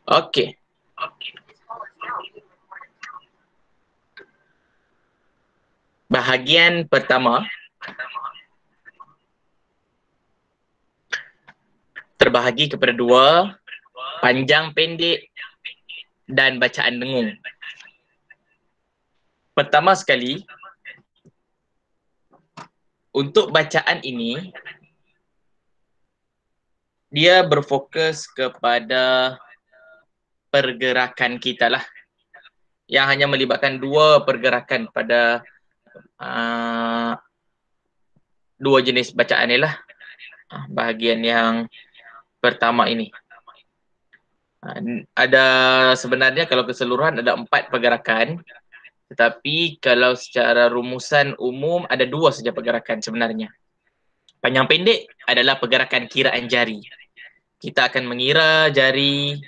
Okey. Bahagian pertama terbahagi kepada dua, panjang pendek dan bacaan dengung. Pertama sekali, untuk bacaan ini, dia berfokus kepada pergerakan kita lah. Yang hanya melibatkan dua pergerakan pada dua jenis bacaan ni lah. Bahagian yang pertama ini. Ada sebenarnya kalau keseluruhan ada 4 pergerakan, tetapi kalau secara rumusan umum ada 2 saja pergerakan sebenarnya. Panjang pendek adalah pergerakan kiraan jari. Kita akan mengira jari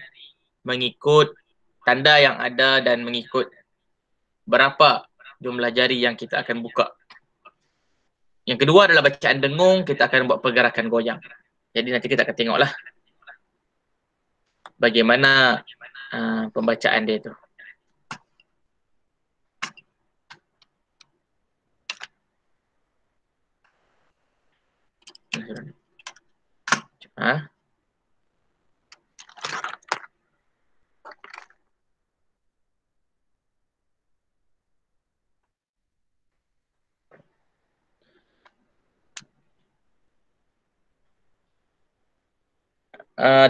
mengikut tanda yang ada dan mengikut berapa jumlah jari yang kita akan buka. Yang kedua adalah bacaan dengung, kita akan buat pergerakan goyang. Jadi nanti kita akan tengoklah bagaimana pembacaan dia tu.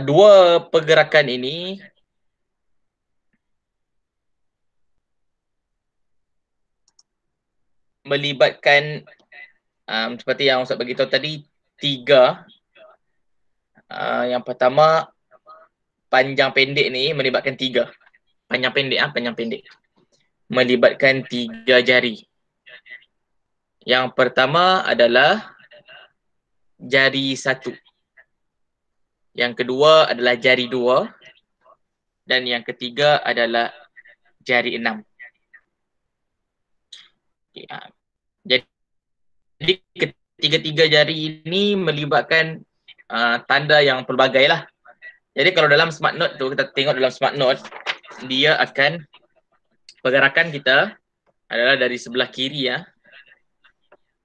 Dua pergerakan ini melibatkan seperti yang Ustaz beritahu tadi, 3. Yang pertama, panjang pendek ni melibatkan 3. Panjang pendek. Melibatkan 3 jari. Yang pertama adalah jari 1. Yang kedua adalah jari 2. Dan yang ketiga adalah jari 6. Okay. Jadi ketiga-tiga jari ini melibatkan tanda yang pelbagai lah. Jadi kalau dalam smart note tu, kita tengok dalam smart note, dia akan, pergerakan kita adalah dari sebelah kiri ya.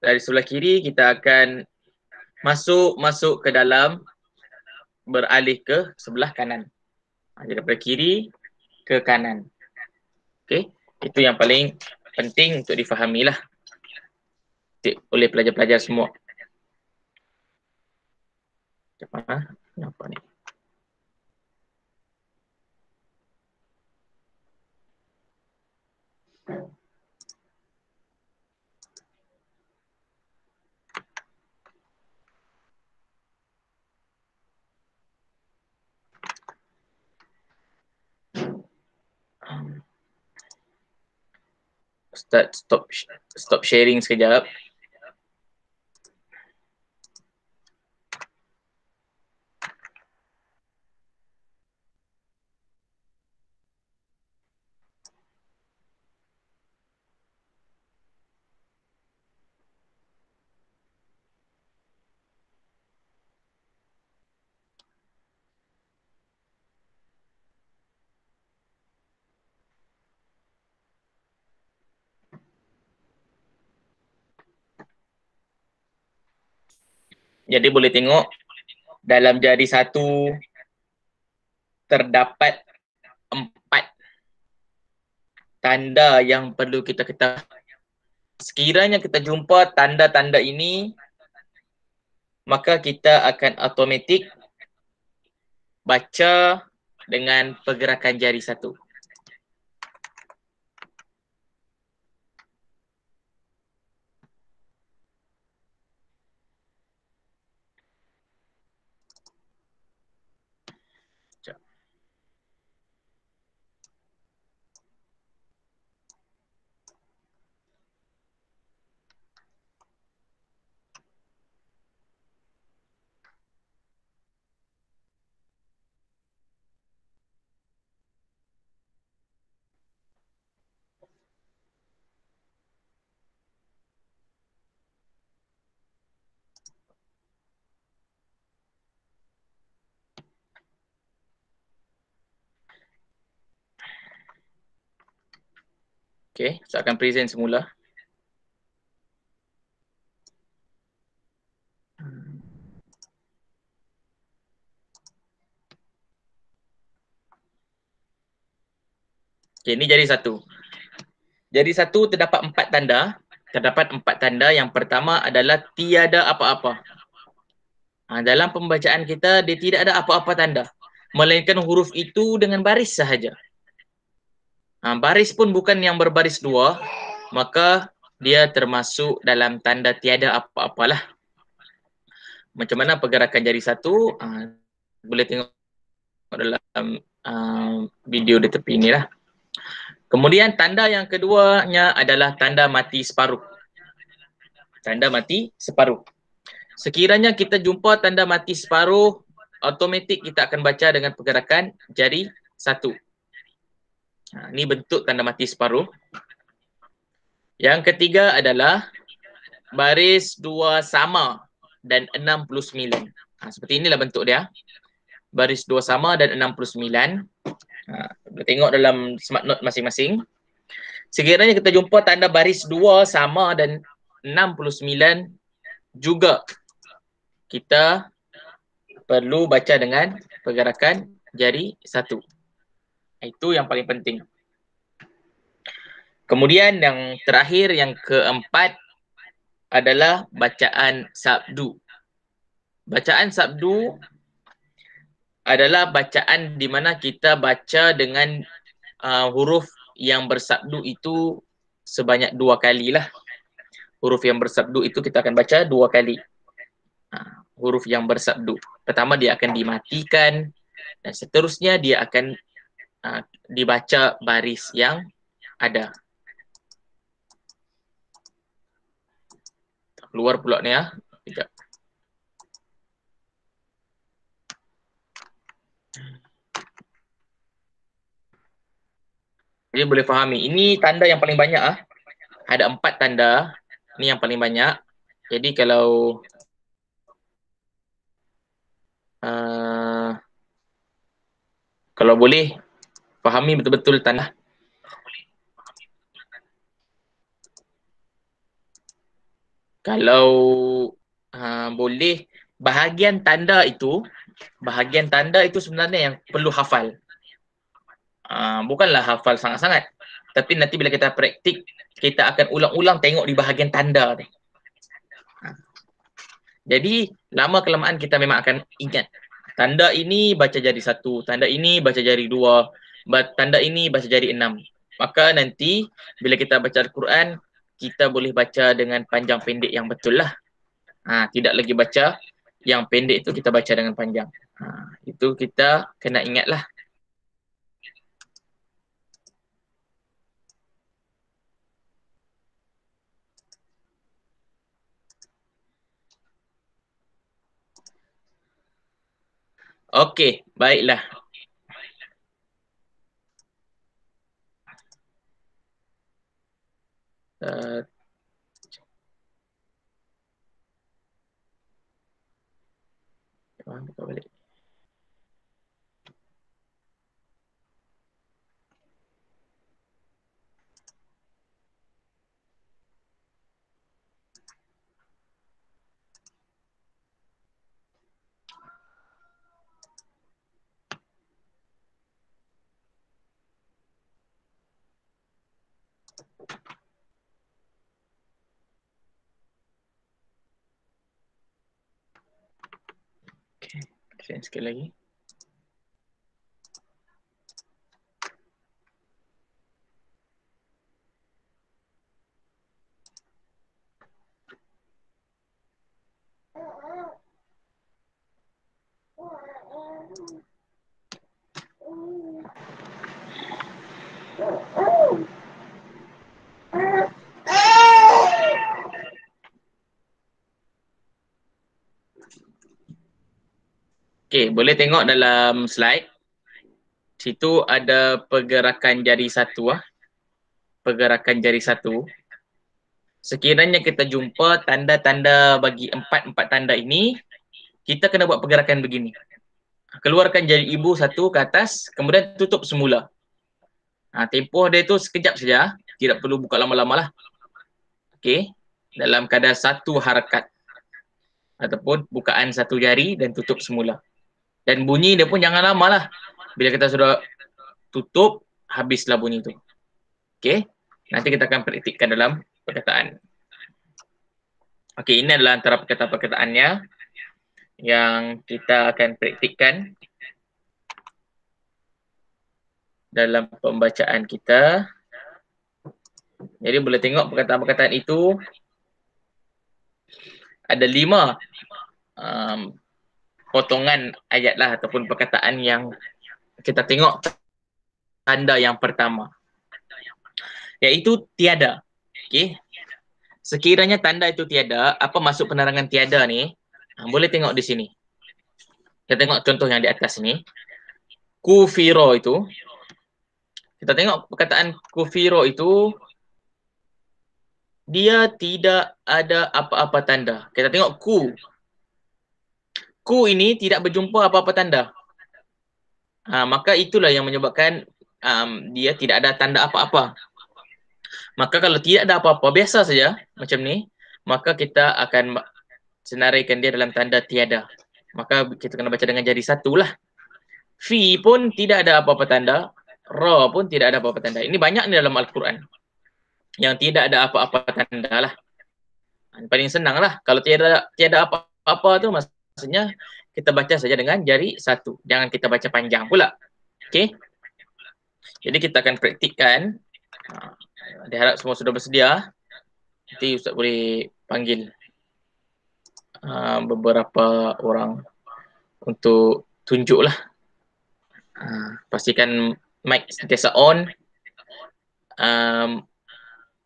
Dari sebelah kiri kita akan masuk ke dalam, beralih ke sebelah kanan. Jadi daripada kiri ke kanan. Okey, itu yang paling penting untuk difahami lah oleh pelajar-pelajar semua. Apa ni? Stop sharing sekejap. Jadi boleh tengok dalam jari 1 terdapat 4 tanda yang perlu kita ketahui. Sekiranya kita jumpa tanda-tanda ini, maka kita akan automatik baca dengan pergerakan jari 1. Okey, saya akan present semula. Okey, ini jadi satu. Jadi satu terdapat 4 tanda. Terdapat 4 tanda. Yang pertama adalah tiada apa-apa. Dalam pembacaan kita, dia tidak ada apa-apa tanda. Melainkan huruf itu dengan baris sahaja. Baris pun bukan yang berbaris dua, maka dia termasuk dalam tanda tiada apa-apalah. Macam mana pergerakan jari satu, boleh tengok dalam video di tepi ni lah. Kemudian tanda yang keduanya adalah tanda mati separuh. Tanda mati separuh. Sekiranya kita jumpa tanda mati separuh, automatik kita akan baca dengan pergerakan jari satu. Ini bentuk tanda mati separuh. Yang ketiga adalah baris 2 sama dan 69. Seperti inilah bentuk dia. Baris 2 sama dan 69. Boleh tengok dalam smart note masing-masing. Sekiranya kita jumpa tanda baris 2 sama dan 69, juga kita perlu baca dengan pergerakan jari satu. Itu yang paling penting. Kemudian yang terakhir, yang keempat adalah bacaan sabdu. Bacaan sabdu adalah bacaan di mana kita baca dengan huruf yang bersabdu itu sebanyak 2 kali lah. Huruf yang bersabdu itu kita akan baca 2 kali. Huruf yang bersabdu. Pertama dia akan dimatikan dan seterusnya dia akan dibaca baris yang ada. Keluar pula ni ya. Sekejap. Jadi boleh fahami. Ini tanda yang paling banyak Ada 4 tanda. Ini yang paling banyak. Jadi kalau boleh fahami betul-betul tanda. Kalau boleh, bahagian tanda itu sebenarnya yang perlu hafal. Bukanlah hafal sangat-sangat. Tapi nanti bila kita praktik, kita akan ulang-ulang tengok di bahagian tanda ni. Jadi lama kelamaan kita memang akan ingat. Tanda ini baca jari satu, tanda ini baca jari dua, tanda ini baca jari 6. Maka nanti bila kita baca Al-Quran, kita boleh baca dengan panjang pendek yang betul lah. Tidak lagi baca yang pendek itu kita baca dengan panjang. Itu kita kena ingatlah. Okey, baiklah. Buka balik. Okay, sekali lagi. Okey, boleh tengok dalam slide. Situ ada pergerakan jari satu. Pergerakan jari satu. Sekiranya kita jumpa tanda-tanda bagi 4 tanda ini, kita kena buat pergerakan begini. Keluarkan jari ibu satu ke atas, kemudian tutup semula. Tempoh dia tu sekejap saja. tidak perlu buka lama-lama lah. Okey, dalam kadar satu harakat ataupun bukaan satu jari dan tutup semula. Dan bunyi dia pun jangan lama lah. Bila kita sudah tutup, habislah bunyi tu. Okey, nanti kita akan praktikkan dalam perkataan. Okey, ini adalah antara perkataan-perkataannya yang kita akan praktikkan dalam pembacaan kita. Jadi boleh tengok perkataan-perkataan itu ada 5 potongan ayat lah ataupun perkataan yang kita tengok tanda yang pertama, iaitu tiada. Okey. Sekiranya tanda itu tiada, apa maksud penerangan tiada ni? Boleh tengok di sini. Kita tengok contoh yang di atas ni. Kufiro itu. Kita tengok perkataan kufiro itu, dia tidak ada apa-apa tanda. Kita tengok ku. Ku ini tidak berjumpa apa-apa tanda. Maka itulah yang menyebabkan dia tidak ada tanda apa-apa. Maka kalau tidak ada apa-apa, biasa saja macam ni, maka kita akan senaraikan dia dalam tanda tiada. Maka kita kena baca dengan jari satu lah. Fi pun tidak ada apa-apa tanda. Ra pun tidak ada apa-apa tanda. Ini banyak ni dalam Al-Quran yang tidak ada apa-apa tanda lah. Paling senang lah. Kalau tiada apa-apa tu maksudnya kita baca saja dengan jari satu. Jangan kita baca panjang pula. Okey. Jadi kita akan praktikkan. Diharap semua sudah bersedia. Nanti Ustaz boleh panggil beberapa orang untuk tunjuklah. Pastikan mic sentiasa on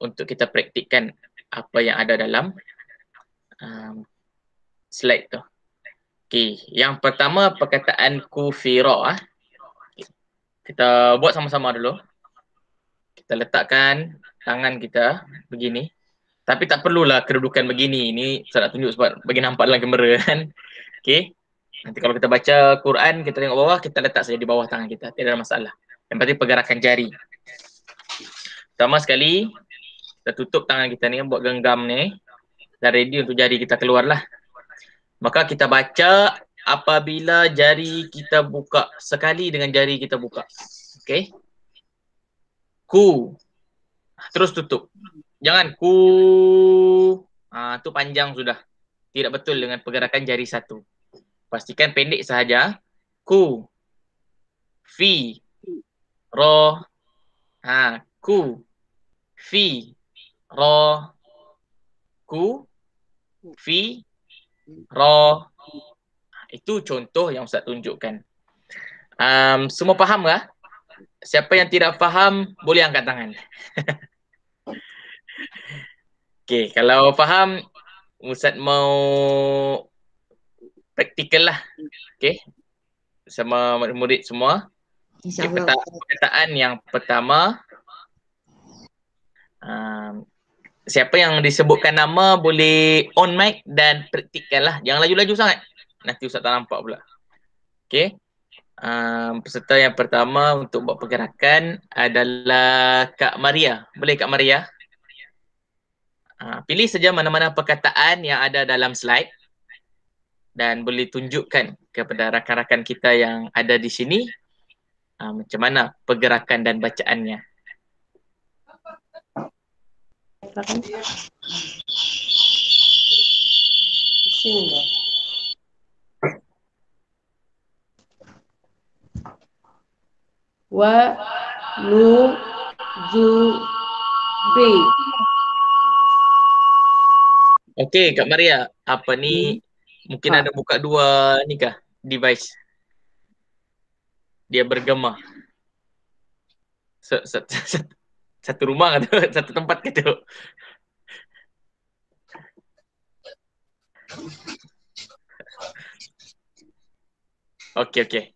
untuk kita praktikkan apa yang ada dalam slide tu. Okey, yang pertama perkataan kufira. Kita buat sama-sama dulu. Kita letakkan tangan kita begini. Tapi tak perlulah kedudukan begini. Ini saya nak tunjuk sebab bagi nampak dalam kamera kan. Okey. Nanti kalau kita baca Quran, kita tengok bawah, kita letak saja di bawah tangan kita. Tidak ada masalah. Yang penting pergerakan jari. Pertama sekali, kita tutup tangan kita ni, buat genggam ni. Dan ready untuk jari kita keluar lah. Maka kita baca apabila jari kita buka. Sekali dengan jari kita buka. Okey. Ku. Terus tutup. Jangan ku. Tu panjang sudah. Tidak betul dengan pergerakan jari satu. Pastikan pendek sahaja. Ku. Fi. Ro. Ku. Fi. Ro. Ku. Fi. Ro. Itu contoh yang Ustaz tunjukkan. Semua faham kah? Siapa yang tidak faham boleh angkat tangan. Okey, kalau faham Ustaz mau praktikal lah. Okey. Sama murid semua. Okay, perkataan yang pertama. Siapa yang disebutkan nama boleh on mic dan praktikkan lah. Jangan laju-laju sangat. Nanti Ustaz tak nampak pula. Okey. Peserta yang pertama untuk buat pergerakan adalah Kak Maria. Boleh Kak Maria? Pilih saja mana-mana perkataan yang ada dalam slide dan boleh tunjukkan kepada rakan-rakan kita yang ada di sini macam mana pergerakan dan bacaannya. Wa nu zu fi. Okey Kak Maria, apa ni mungkin ada buka dua ni kah device? Dia bergema. Satu rumah atau satu tempat gitu. Okey.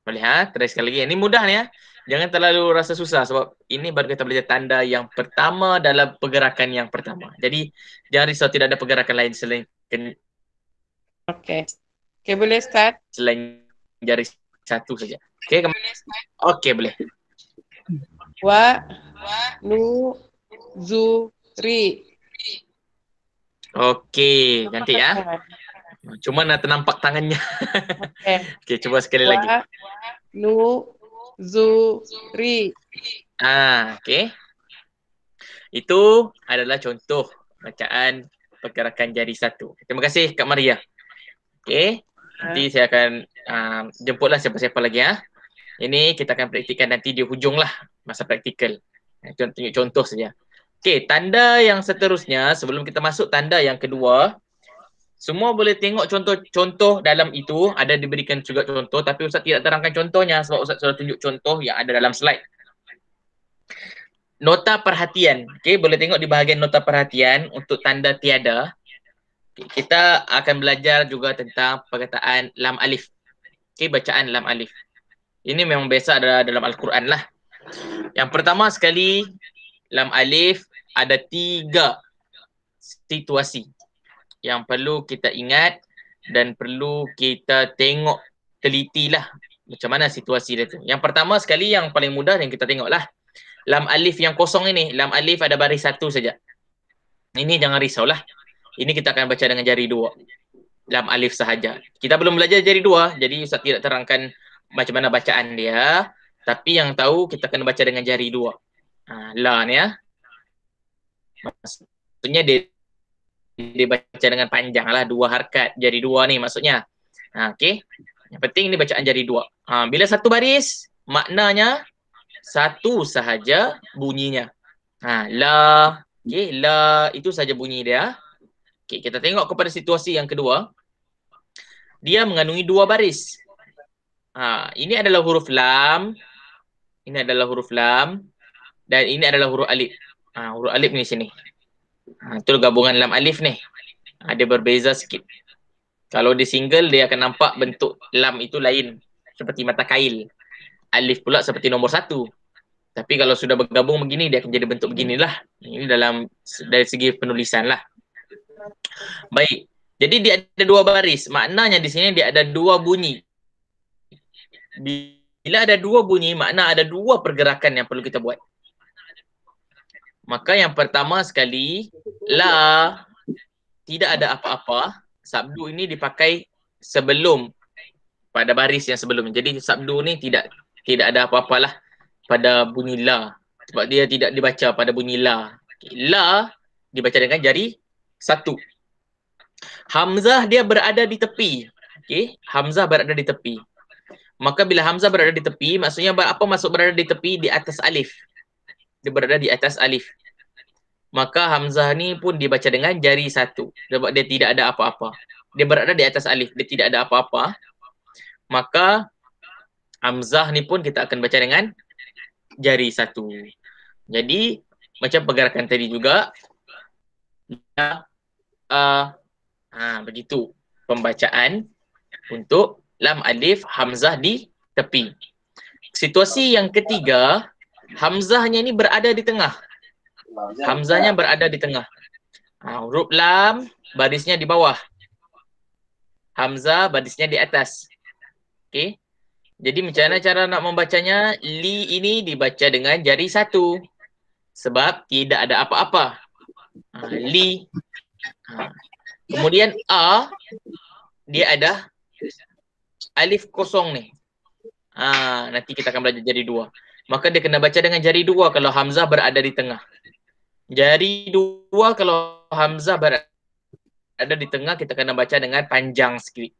Boleh try sekali lagi. Ini mudah ni ya. Jangan terlalu rasa susah sebab ini baru kita belajar tanda yang pertama dalam pergerakan yang pertama. Jadi jangan risau, tidak ada pergerakan lain selain Okey, boleh start? Selain jari satu saja. Okey, boleh. Wa, nu, zu, ri. Okey, cantik ya. Cuma nak ternampak tangannya. Okey. Okey, cuba sekali lagi. Wa, nu, zu, ri. Okey. Itu adalah contoh bacaan pergerakan jari satu. Terima kasih Kak Maria. Okey. Nanti saya akan jemputlah siapa-siapa lagi ya. Ini kita akan praktikkan nanti di hujung lah masa praktikal. Tunjuk contoh saja. Okey, tanda yang seterusnya sebelum kita masuk tanda yang kedua, semua boleh tengok contoh-contoh dalam itu, ada diberikan juga contoh tapi Ustaz tidak terangkan contohnya sebab Ustaz sudah tunjuk contoh yang ada dalam slide. Nota perhatian. Okey, boleh tengok di bahagian nota perhatian untuk tanda tiada. Okay, kita akan belajar juga tentang perkataan lam alif. Okey, bacaan lam alif. Ini memang biasa ada dalam Al-Quran lah. Yang pertama sekali, lam alif ada 3 situasi yang perlu kita ingat dan perlu kita tengok telitilah macam mana situasi dia tu. Yang pertama sekali yang paling mudah yang kita tengoklah. Lam alif yang kosong ini, lam alif ada baris 1 saja. Ini jangan risaulah. Ini kita akan baca dengan jari 2. Lam alif sahaja. Kita belum belajar jari 2, jadi Ustaz tidak terangkan macam mana bacaan dia. Tapi yang tahu kita kena baca dengan jari 2. La ni ya. Maksudnya dia baca dengan panjang lah, 2 harakat jari 2 ni maksudnya. Okey. Yang penting ni bacaan jari 2. Bila satu baris, maknanya satu sahaja bunyinya. La. Okey, la itu saja bunyi dia. Okey, kita tengok kepada situasi yang kedua. Dia mengandungi 2 baris. Ini adalah huruf lam. Ini adalah huruf lam. Dan ini adalah huruf alif. Huruf alif ni sini. Itu gabungan lam alif ni. Dia berbeza sikit. Kalau dia single, dia akan nampak bentuk lam itu lain. Seperti mata kail. Alif pula seperti nombor 1. Tapi kalau sudah bergabung begini, dia akan jadi bentuk beginilah. Ini dari segi penulisan lah. Baik. Jadi dia ada 2 baris. Maknanya di sini dia ada 2 bunyi. Bila ada 2 bunyi, makna ada 2 pergerakan yang perlu kita buat. Maka yang pertama sekali, la tidak ada apa-apa. Sabdu ini dipakai sebelum pada baris yang sebelum. Jadi sabdu ni tidak ada apa-apalah pada bunyi la. Sebab dia tidak dibaca pada bunyi la. La dibaca dengan jari 1. Hamzah dia berada di tepi. Okey, hamzah berada di tepi. Maka bila hamzah berada di tepi, maksudnya apa maksud berada di tepi? Di atas alif. Dia berada di atas alif. Maka hamzah ni pun dibaca dengan jari 1. Sebab dia tidak ada apa-apa. Dia berada di atas alif, dia tidak ada apa-apa. Maka hamzah ni pun kita akan baca dengan jari 1. Jadi macam pergerakan tadi juga. Begitu pembacaan untuk lam alif hamzah di tepi. Situasi yang ketiga, hamzahnya ni berada di tengah. Hamzahnya berada di tengah. Huruf lam barisnya di bawah. Hamzah barisnya di atas. Okey. Jadi macam mana cara nak membacanya? Li ini dibaca dengan jari 1. Sebab tidak ada apa-apa. Li. Kemudian a, dia ada alif kosong ni. Nanti kita akan belajar jari 2. Maka dia kena baca dengan jari 2 kalau hamzah berada di tengah. Jari 2 kalau hamzah berada di tengah, kita kena baca dengan panjang sikit.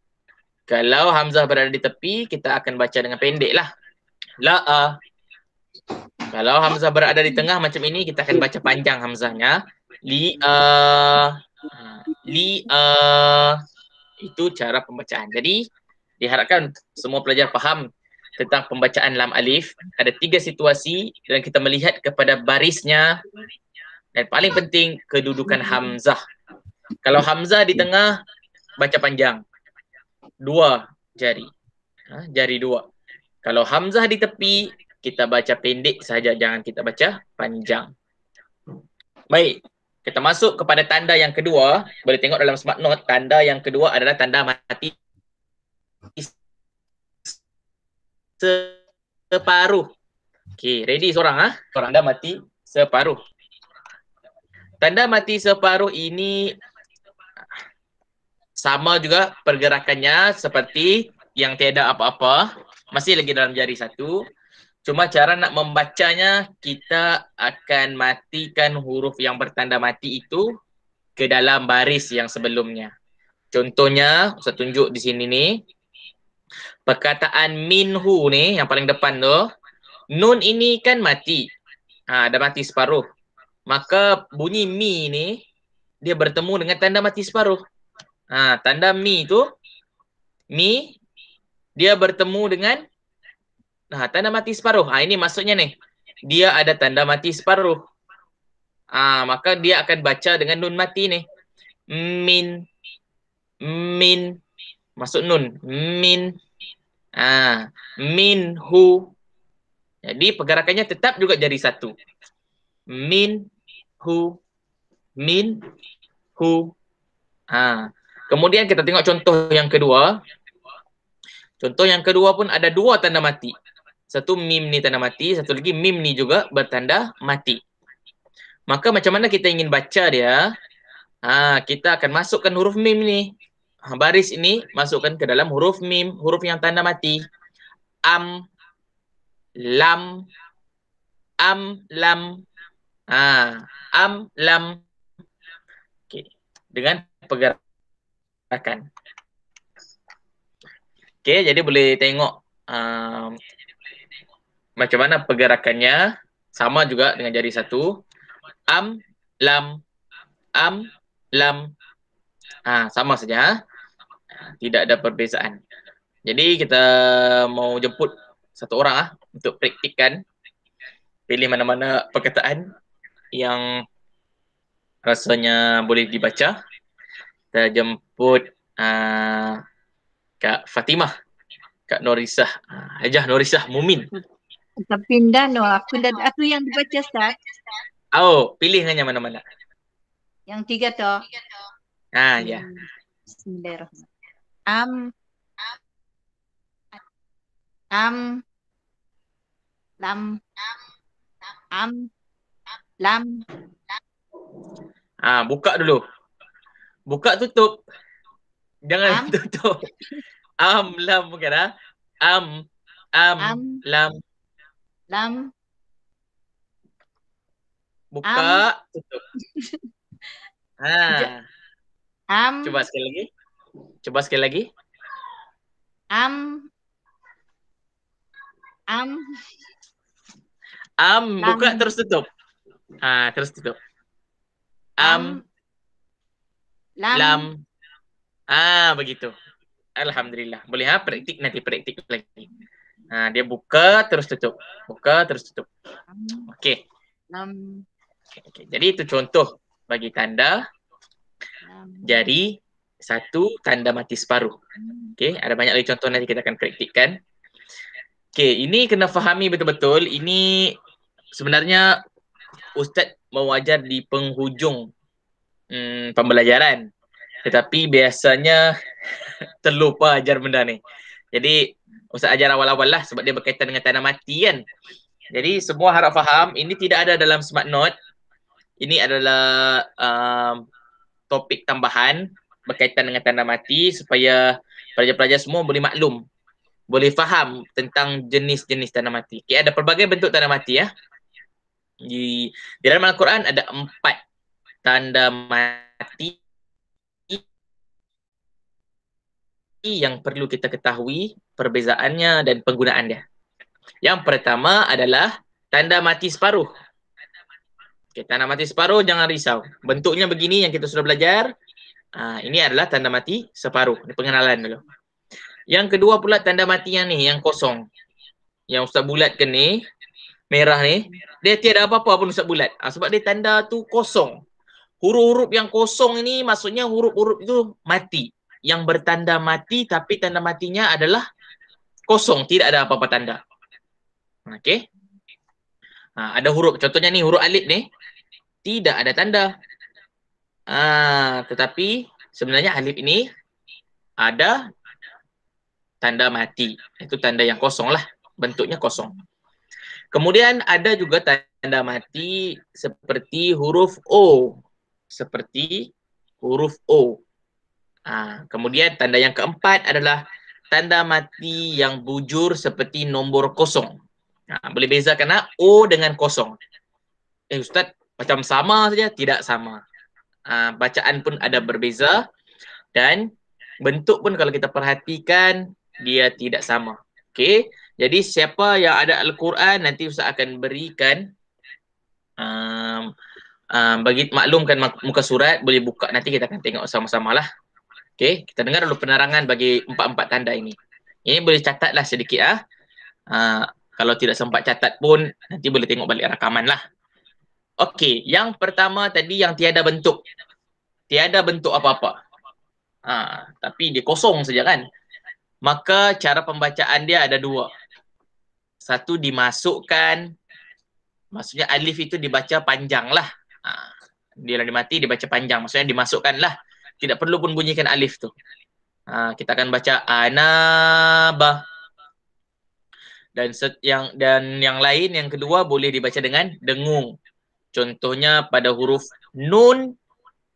Kalau hamzah berada di tepi, kita akan baca dengan pendek lah. La. Kalau hamzah berada di tengah macam ini, kita akan baca panjang hamzahnya. Itu cara pembacaan. Jadi diharapkan semua pelajar faham tentang pembacaan lam alif. Ada 3 situasi dan kita melihat kepada barisnya. Dan paling penting kedudukan hamzah. Kalau hamzah di tengah, baca panjang. 2 jari. Jari 2. Kalau hamzah di tepi, kita baca pendek saja, jangan kita baca panjang. Baik, kita masuk kepada tanda yang kedua. Boleh tengok dalam smart note, tanda yang kedua adalah tanda mati separuh. Okey, ready seorang ah? Tanda mati separuh. Tanda mati separuh ini sama juga pergerakannya seperti yang tiada apa-apa. Masih lagi dalam jari satu. Cuma cara nak membacanya, kita akan matikan huruf yang bertanda mati itu ke dalam baris yang sebelumnya. Contohnya, saya tunjuk di sini ni. Perkataan minhu ni, yang paling depan tu. Nun ini kan mati. Dah mati separuh. Maka bunyi mi ni, dia bertemu dengan tanda mati separuh. Tanda mi tu, mi, dia bertemu dengan tanda mati separuh. Ini maksudnya ni. Dia ada tanda mati separuh. Maka dia akan baca dengan nun mati ni. Min. Min. Masuk nun. Min. Minhu. Jadi pergerakannya tetap juga jadi satu. Minhu. Minhu. Kemudian kita tengok contoh yang kedua. Contoh yang kedua pun ada dua tanda mati. Satu mim ni tanda mati, satu lagi mim ni juga bertanda mati. Maka macam mana kita ingin baca dia? Kita akan masukkan huruf mim ni. Baris ini masukkan ke dalam huruf mim, huruf yang tanda mati. Am, lam, am, lam. Am, lam. Okay. Dengan pergerakan. Okay, jadi boleh tengok macam mana pergerakannya. Sama juga dengan jari satu. Am, lam, am, lam. Sama saja. Tidak ada perbezaan. Jadi kita mau jemput satu orang untuk praktikkan. Pilih mana-mana perkataan yang rasanya boleh dibaca. Kita jemput Kak Fatimah. Kak Norisah. Hajah Norisah Mumin. Pindah aku yang dibaca Ustaz. Pilih hanya mana-mana. Yang tiga tu. Ya. Bismillahirrahmanirrahim. Lam, lam. Buka dulu. Buka tutup. Jangan tutup. Lam bukan lam. Lam. Buka, tutup. Cuba sekali lagi. Buka terus tutup. Terus tutup. Lam. Begitu. Alhamdulillah. Boleh praktik nanti lagi. Dia buka terus tutup. Buka terus tutup. Okey. Okay. Jadi itu contoh bagi tanda jari satu, tanda mati separuh. Okey, ada banyak lagi contoh nanti kita akan praktikkan. Okey, ini kena fahami betul-betul. Ini sebenarnya Ustaz mau ajar di penghujung pembelajaran. Tetapi biasanya terlupa ajar benda ni. Jadi Ustaz ajar awal-awal lah sebab dia berkaitan dengan tanda mati kan. Jadi semua harap faham, ini tidak ada dalam Smart Note. Ini adalah topik tambahan berkaitan dengan tanda mati supaya pelajar-pelajar semua boleh maklum, boleh faham tentang jenis-jenis tanda mati. Okay, ada pelbagai bentuk tanda mati ya. Di dalam Al-Quran ada 4 tanda mati yang perlu kita ketahui perbezaannya dan penggunaan dia. Yang pertama adalah tanda mati separuh. Okay, tanda mati separuh jangan risau. Bentuknya begini yang kita sudah belajar. Ini adalah tanda mati separuh. Ini pengenalan dulu. Yang kedua pula tanda mati yang ni, yang kosong. Yang Ustaz bulatkan ni, merah ni, dia tiada apa-apa pun Ustaz bulat. Sebab dia tanda tu kosong. Huruf-huruf yang kosong ini maksudnya huruf-huruf itu mati. Yang bertanda mati tapi tanda matinya adalah kosong. Tidak ada apa-apa tanda. Okey. Ada huruf, contohnya ni huruf alif ni. Tidak ada tanda. Tetapi sebenarnya alif ini ada tanda mati. Itu tanda yang kosong lah. Bentuknya kosong. Kemudian ada juga tanda mati seperti huruf O. Seperti huruf O. Kemudian tanda yang keempat adalah tanda mati yang bujur seperti nombor kosong. Boleh bezakan O dengan kosong. Ustaz, macam sama saja? Tidak sama. Bacaan pun ada berbeza dan bentuk pun kalau kita perhatikan dia tidak sama. Okey. Jadi siapa yang ada Al-Quran nanti Ustaz akan berikan bagi maklumkan muka surat, boleh buka nanti kita akan tengok sama-sama lah. Okey, kita dengar dulu penerangan bagi empat-empat tanda ini. Ini boleh catatlah sedikit kalau tidak sempat catat pun nanti boleh tengok balik rakaman lah. Okey, yang pertama tadi yang tiada bentuk. Tiada bentuk apa-apa. Tapi dia kosong saja kan. Maka cara pembacaan dia ada dua. Satu dimasukkan, maksudnya alif itu dibaca panjang lah. Dia mati dibaca panjang, maksudnya dimasukkan lah. Tidak perlu pun bunyikan alif tu. Kita akan baca anaba. Dan yang lain yang kedua boleh dibaca dengan dengung. Contohnya pada huruf nun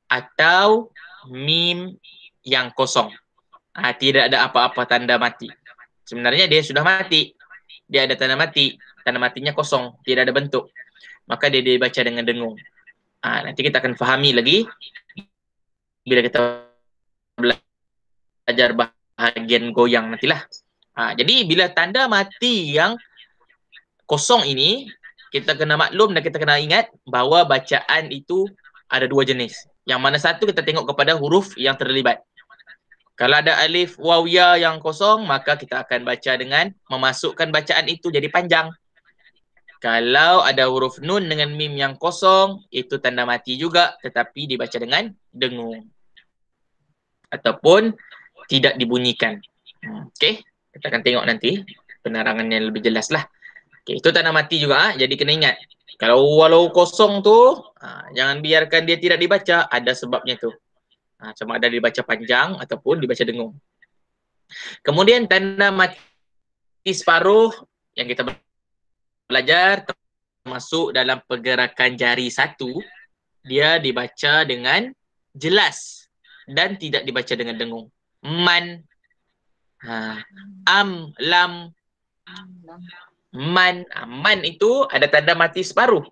atau mim yang kosong. Tidak ada apa-apa tanda mati. Sebenarnya dia sudah mati. Dia ada tanda mati. Tanda matinya kosong, tidak ada bentuk. Maka dia dibaca dengan dengung. Nanti kita akan fahami lagi bila kita belajar bahagian goyang nantilah. Jadi bila tanda mati yang kosong ini, kita kena maklum dan kita kena ingat bahawa bacaan itu ada dua jenis. Yang mana satu kita tengok kepada huruf yang terlibat. Kalau ada alif, waw, ya yang kosong, maka kita akan baca dengan memasukkan bacaan itu jadi panjang. Kalau ada huruf nun dengan mim yang kosong, itu tanda mati juga tetapi dibaca dengan dengung. Ataupun tidak dibunyikan. Okey, kita akan tengok nanti penerangannya lebih jelas lah. Okey, itu tanda mati juga. Jadi kena ingat, kalau walau kosong tu, jangan biarkan dia tidak dibaca, ada sebabnya tu. Sama ada dibaca panjang ataupun dibaca dengung. Kemudian tanda mati separuh yang kita belajar termasuk dalam pergerakan jari satu, dia dibaca dengan jelas dan tidak dibaca dengan dengung. Man, am, lam, man. Man itu ada tanda mati separuh.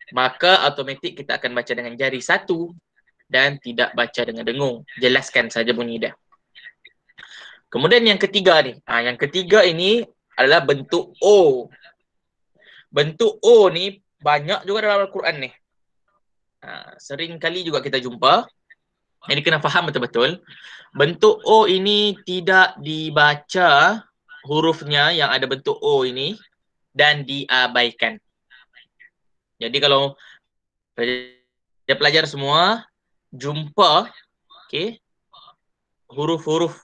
Maka automatik kita akan baca dengan jari satu dan tidak baca dengan dengung. Jelaskan saja bunyi dia. Kemudian yang ketiga ni. Yang ketiga ini adalah bentuk O. Bentuk O ni banyak juga dalam Al-Quran ni. Sering kali juga kita jumpa. Jadi kena faham betul-betul. Bentuk O ini tidak dibaca hurufnya yang ada bentuk O ini dan diabaikan. Jadi kalau pelajar semua jumpa huruf-huruf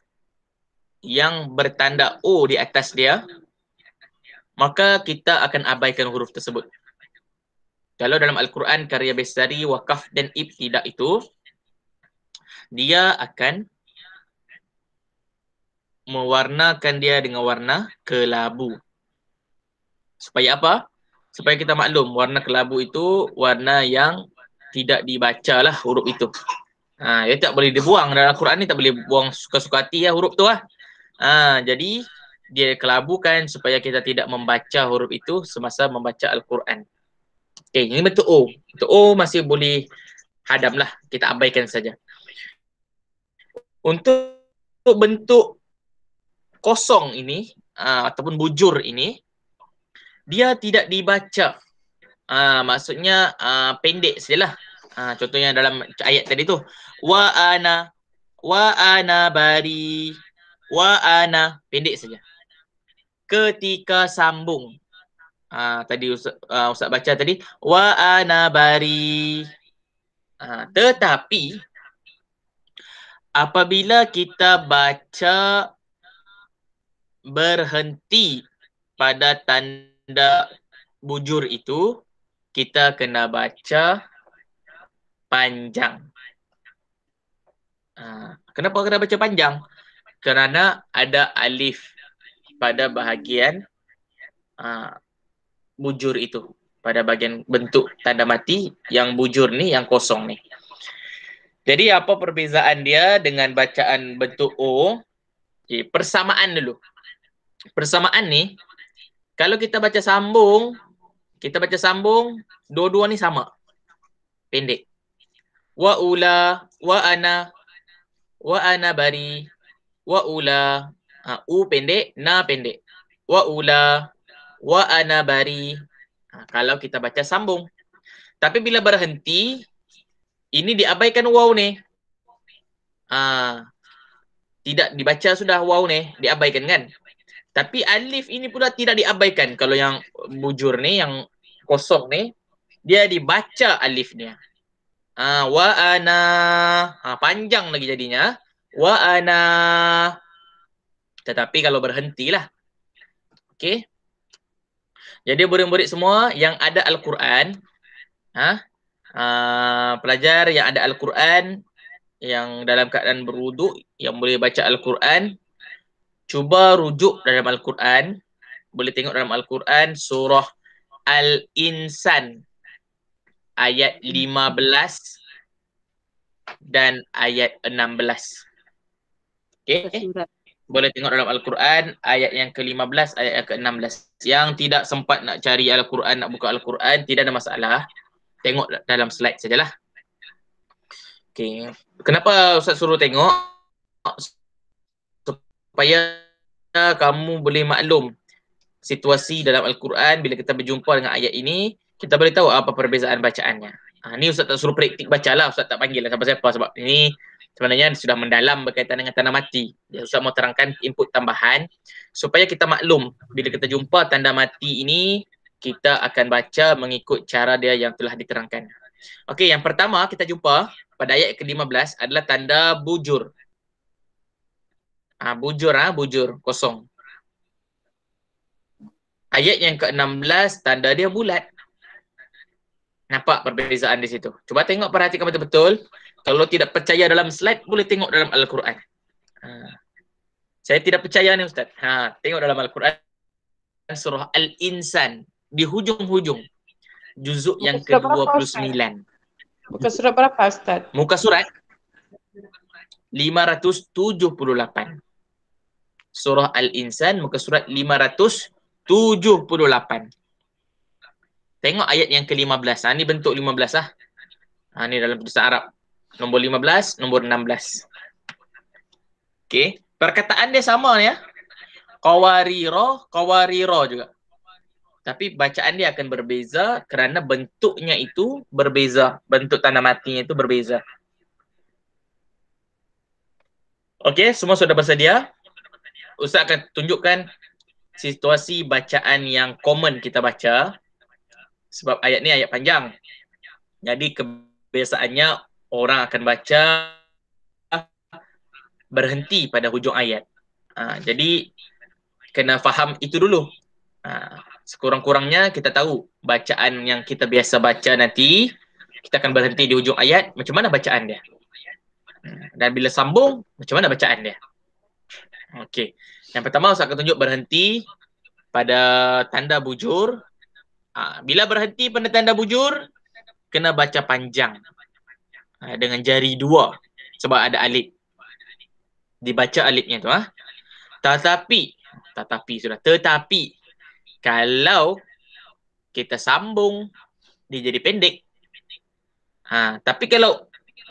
yang bertanda O di atas dia, maka kita akan abaikan huruf tersebut. Kalau dalam Al-Quran karya Bestari, Wakaf dan Ibtidak itu, dia akan mewarnakan dia dengan warna kelabu. Supaya apa? Supaya kita maklum, warna kelabu itu warna yang tidak dibacalah huruf itu. Dia tak boleh dibuang. Dalam Al-Quran ni tak boleh buang suka-suka hati huruf tu lah. Jadi dia kelabukan supaya kita tidak membaca huruf itu semasa membaca Al-Quran. Okey, ini bentuk O. Bentuk O masih boleh hadam lah. Kita abaikan saja. Untuk bentuk kosong ini ataupun bujur ini, dia tidak dibaca. Maksudnya pendek sajalah. Contohnya dalam ayat tadi tu, wa ana bari, wa ana, pendek saja. Ketika sambung, tadi Ustaz baca tadi, wa ana bari. Tetapi apabila kita baca berhenti pada tanda bujur itu, kita kena baca panjang. Kenapa kena baca panjang? Kerana ada alif pada bahagian bujur itu. Pada bahagian bentuk tanda mati yang bujur ni, yang kosong ni. Jadi apa perbezaan dia dengan bacaan bentuk O? Okay, persamaan dulu. Persamaan ni, kalau kita baca sambung, dua-dua ni sama. Pendek. Wa ula, wa ana bari, wa ula. U pendek, na pendek. Wa ula, wa ana bari. Kalau kita baca sambung. Tapi bila berhenti, ini diabaikan waw ni. Tidak dibaca sudah waw ni, diabaikan kan? Tapi alif ini pula tidak diabaikan. Kalau yang bujur ni, yang kosong ni, dia dibaca alifnya. Wa ana. Panjang lagi jadinya. Wa ana. Tetapi kalau berhentilah. Okey. Jadi murid-murid semua yang ada Al-Quran, pelajar yang ada Al-Quran, yang dalam keadaan berwuduk, yang boleh baca Al-Quran, cuba rujuk dalam Al-Quran. Boleh tengok dalam Al-Quran surah Al-Insan ayat 15 dan ayat 16. Okey. Boleh tengok dalam Al-Quran ayat yang ke-15, ayat yang ke-16. Yang tidak sempat nak cari Al-Quran, nak buka Al-Quran, tidak ada masalah. Tengok dalam slide sajalah. Okey. Kenapa Ustaz suruh tengok? Supaya kamu boleh maklum situasi dalam Al-Quran. Bila kita berjumpa dengan ayat ini, kita boleh tahu apa perbezaan bacaannya. Ni Ustaz tak suruh praktik bacalah. Ustaz tak panggil lah siapa-siapa sebab ini sebenarnya sudah mendalam berkaitan dengan tanda mati. Ustaz mau terangkan input tambahan supaya kita maklum bila kita jumpa tanda mati ini, kita akan baca mengikut cara dia yang telah diterangkan. Okey, yang pertama kita jumpa pada ayat ke-15 adalah tanda bujur. Bujur kosong. Ayat yang ke-16 tanda dia bulat. Nampak perbezaan di situ. Cuba tengok, perhatikan betul-betul. Kalau tidak percaya dalam slide, boleh tengok dalam Al-Quran. Saya tidak percaya ni Ustaz. Tengok dalam Al-Quran surah Al-Insan di hujung-hujung. Juzuk yang ke-29. Muka surat berapa Ustaz? Muka surat 578. Surah Al-Insan muka surat 578. Tengok ayat yang ke-15. Ni bentuk 15 lah. Ni dalam tulisan Arab. Nombor 15, nombor 16. Okey. Perkataan dia sama ya. Qawariro juga. Tapi bacaan dia akan berbeza kerana bentuknya itu berbeza. Bentuk tanda matinya itu berbeza. Okey, semua sudah bersedia? Ustaz akan tunjukkan situasi bacaan yang common kita baca. Sebab ayat ni ayat panjang. Jadi kebiasaannya orang akan baca berhenti pada hujung ayat. Jadi kena faham itu dulu. Sekurang-kurangnya kita tahu bacaan yang kita biasa baca nanti, kita akan berhenti di hujung ayat, macam mana bacaan dia. Dan bila sambung, macam mana bacaan dia. Okey. Yang pertama Ustaz akan tunjuk berhenti pada tanda bujur. Bila berhenti pada tanda bujur, kena baca panjang. Dengan jari dua. Sebab ada alif. Dibaca alifnya tu. Tetapi kalau kita sambung, dia jadi pendek. Tapi kalau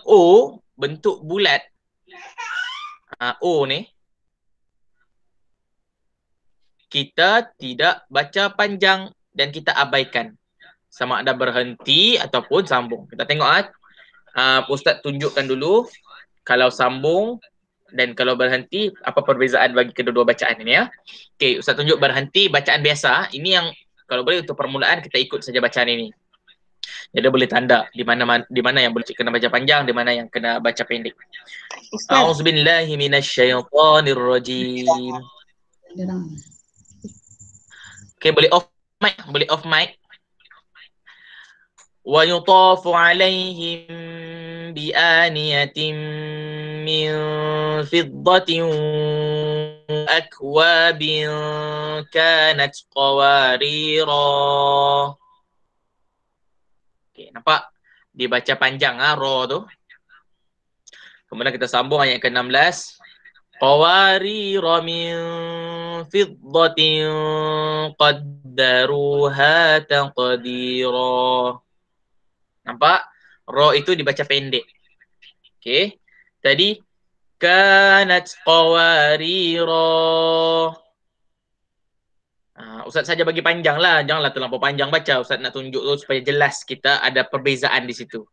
O bentuk bulat, O ni, kita tidak baca panjang dan kita abaikan. Sama ada berhenti ataupun sambung. Kita tengok Ustaz tunjukkan dulu kalau sambung dan kalau berhenti, apa perbezaan bagi kedua-dua bacaan ini ya. Okey, Ustaz tunjuk berhenti bacaan biasa. Ini yang kalau boleh untuk permulaan kita ikut saja bacaan ini. Jadi boleh tanda di mana yang boleh kena baca panjang, di mana yang kena baca pendek. A'udzubillahi minasyaitonirrajim. Okey, boleh off mic. Wa yutafu alaihim bi aniyatin min fiddatin akwabin kanat qawarira. Okey, nampak? Dibaca panjang ro tu. Kemudian kita sambung ayat ke-16. Qawarira min fiddatin qaddaruha taqdira. Nampak? Ro itu dibaca pendek. Okey. Tadi kanat qawarira. Ustaz saja bagi panjang lah. Janganlah terlampau panjang baca. Ustaz nak tunjuk tu supaya jelas kita ada perbezaan di situ.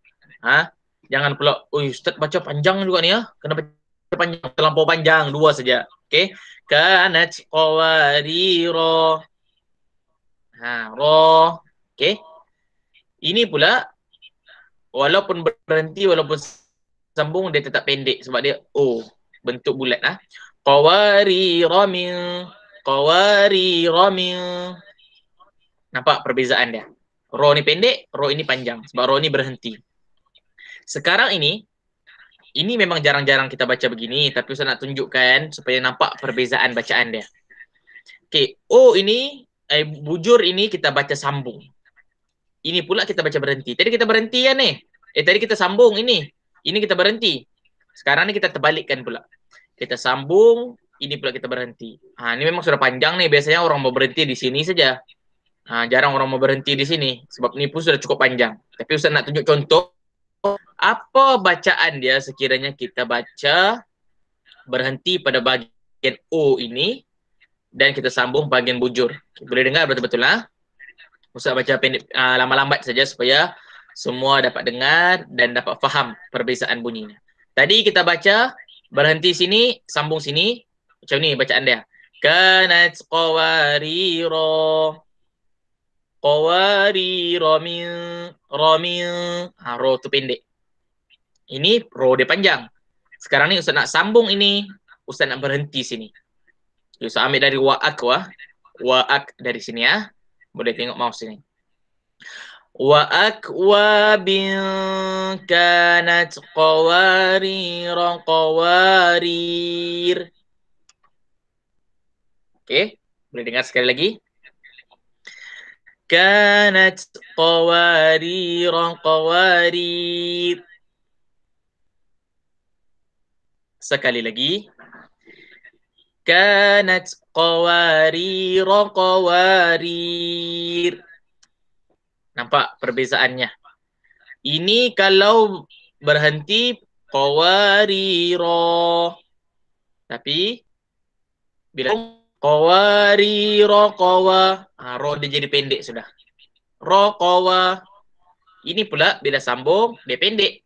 Jangan pula, Ustaz baca panjang juga ni ya. Kena baca panjang, terlampau panjang. Dua saja. Okey. Kanat qawarira. Ro. Okey. Ini pula walaupun berhenti, walaupun sambung, dia tetap pendek sebab dia bentuk bulat. Qawarira min. Qawarira min. Nampak perbezaan dia. Ro ni pendek, ro ini panjang. Sebab ro ni berhenti. Sekarang ini memang jarang-jarang kita baca begini, tapi saya nak tunjukkan supaya nampak perbezaan bacaan dia. Okey, ini bujur ini kita baca sambung. Ini pula kita baca berhenti. Tadi kita berhenti kan ni? Tadi kita sambung ini. Ini kita berhenti. Sekarang ni kita terbalikkan pula. Kita sambung, ini pula kita berhenti. Ini memang sudah panjang nih. Biasanya orang mau berhenti di sini saja. Jarang orang mau berhenti di sini. Sebab ini pun sudah cukup panjang. Tapi Ustaz nak tunjuk contoh. Apa bacaan dia sekiranya kita baca berhenti pada bahagian O ini dan kita sambung bahagian bujur. Boleh dengar betul-betul Ustaz baca pendek, lambat-lambat saja supaya semua dapat dengar dan dapat faham perbezaan bunyinya. Tadi kita baca berhenti sini, sambung sini. Macam ni bacaan dia. Kanat qawarira. Qawarira min. Ro tu pendek. Ini ro dia panjang. Sekarang ni Ustaz nak sambung ini. Ustaz nak berhenti sini. Ustaz ambil dari wa'ak dari sini ya. Boleh tengok mouse sini. Wa'ak bin kanat qawarir. Okey, boleh dengar sekali lagi. Kanat qawarir. Sekali lagi. Kanat qawarir. Nampak perbezaannya. Ini kalau berhenti qawarira. Tapi bila qawarira ro dia jadi pendek sudah. Ro qawa. Ini pula bila sambung dia pendek.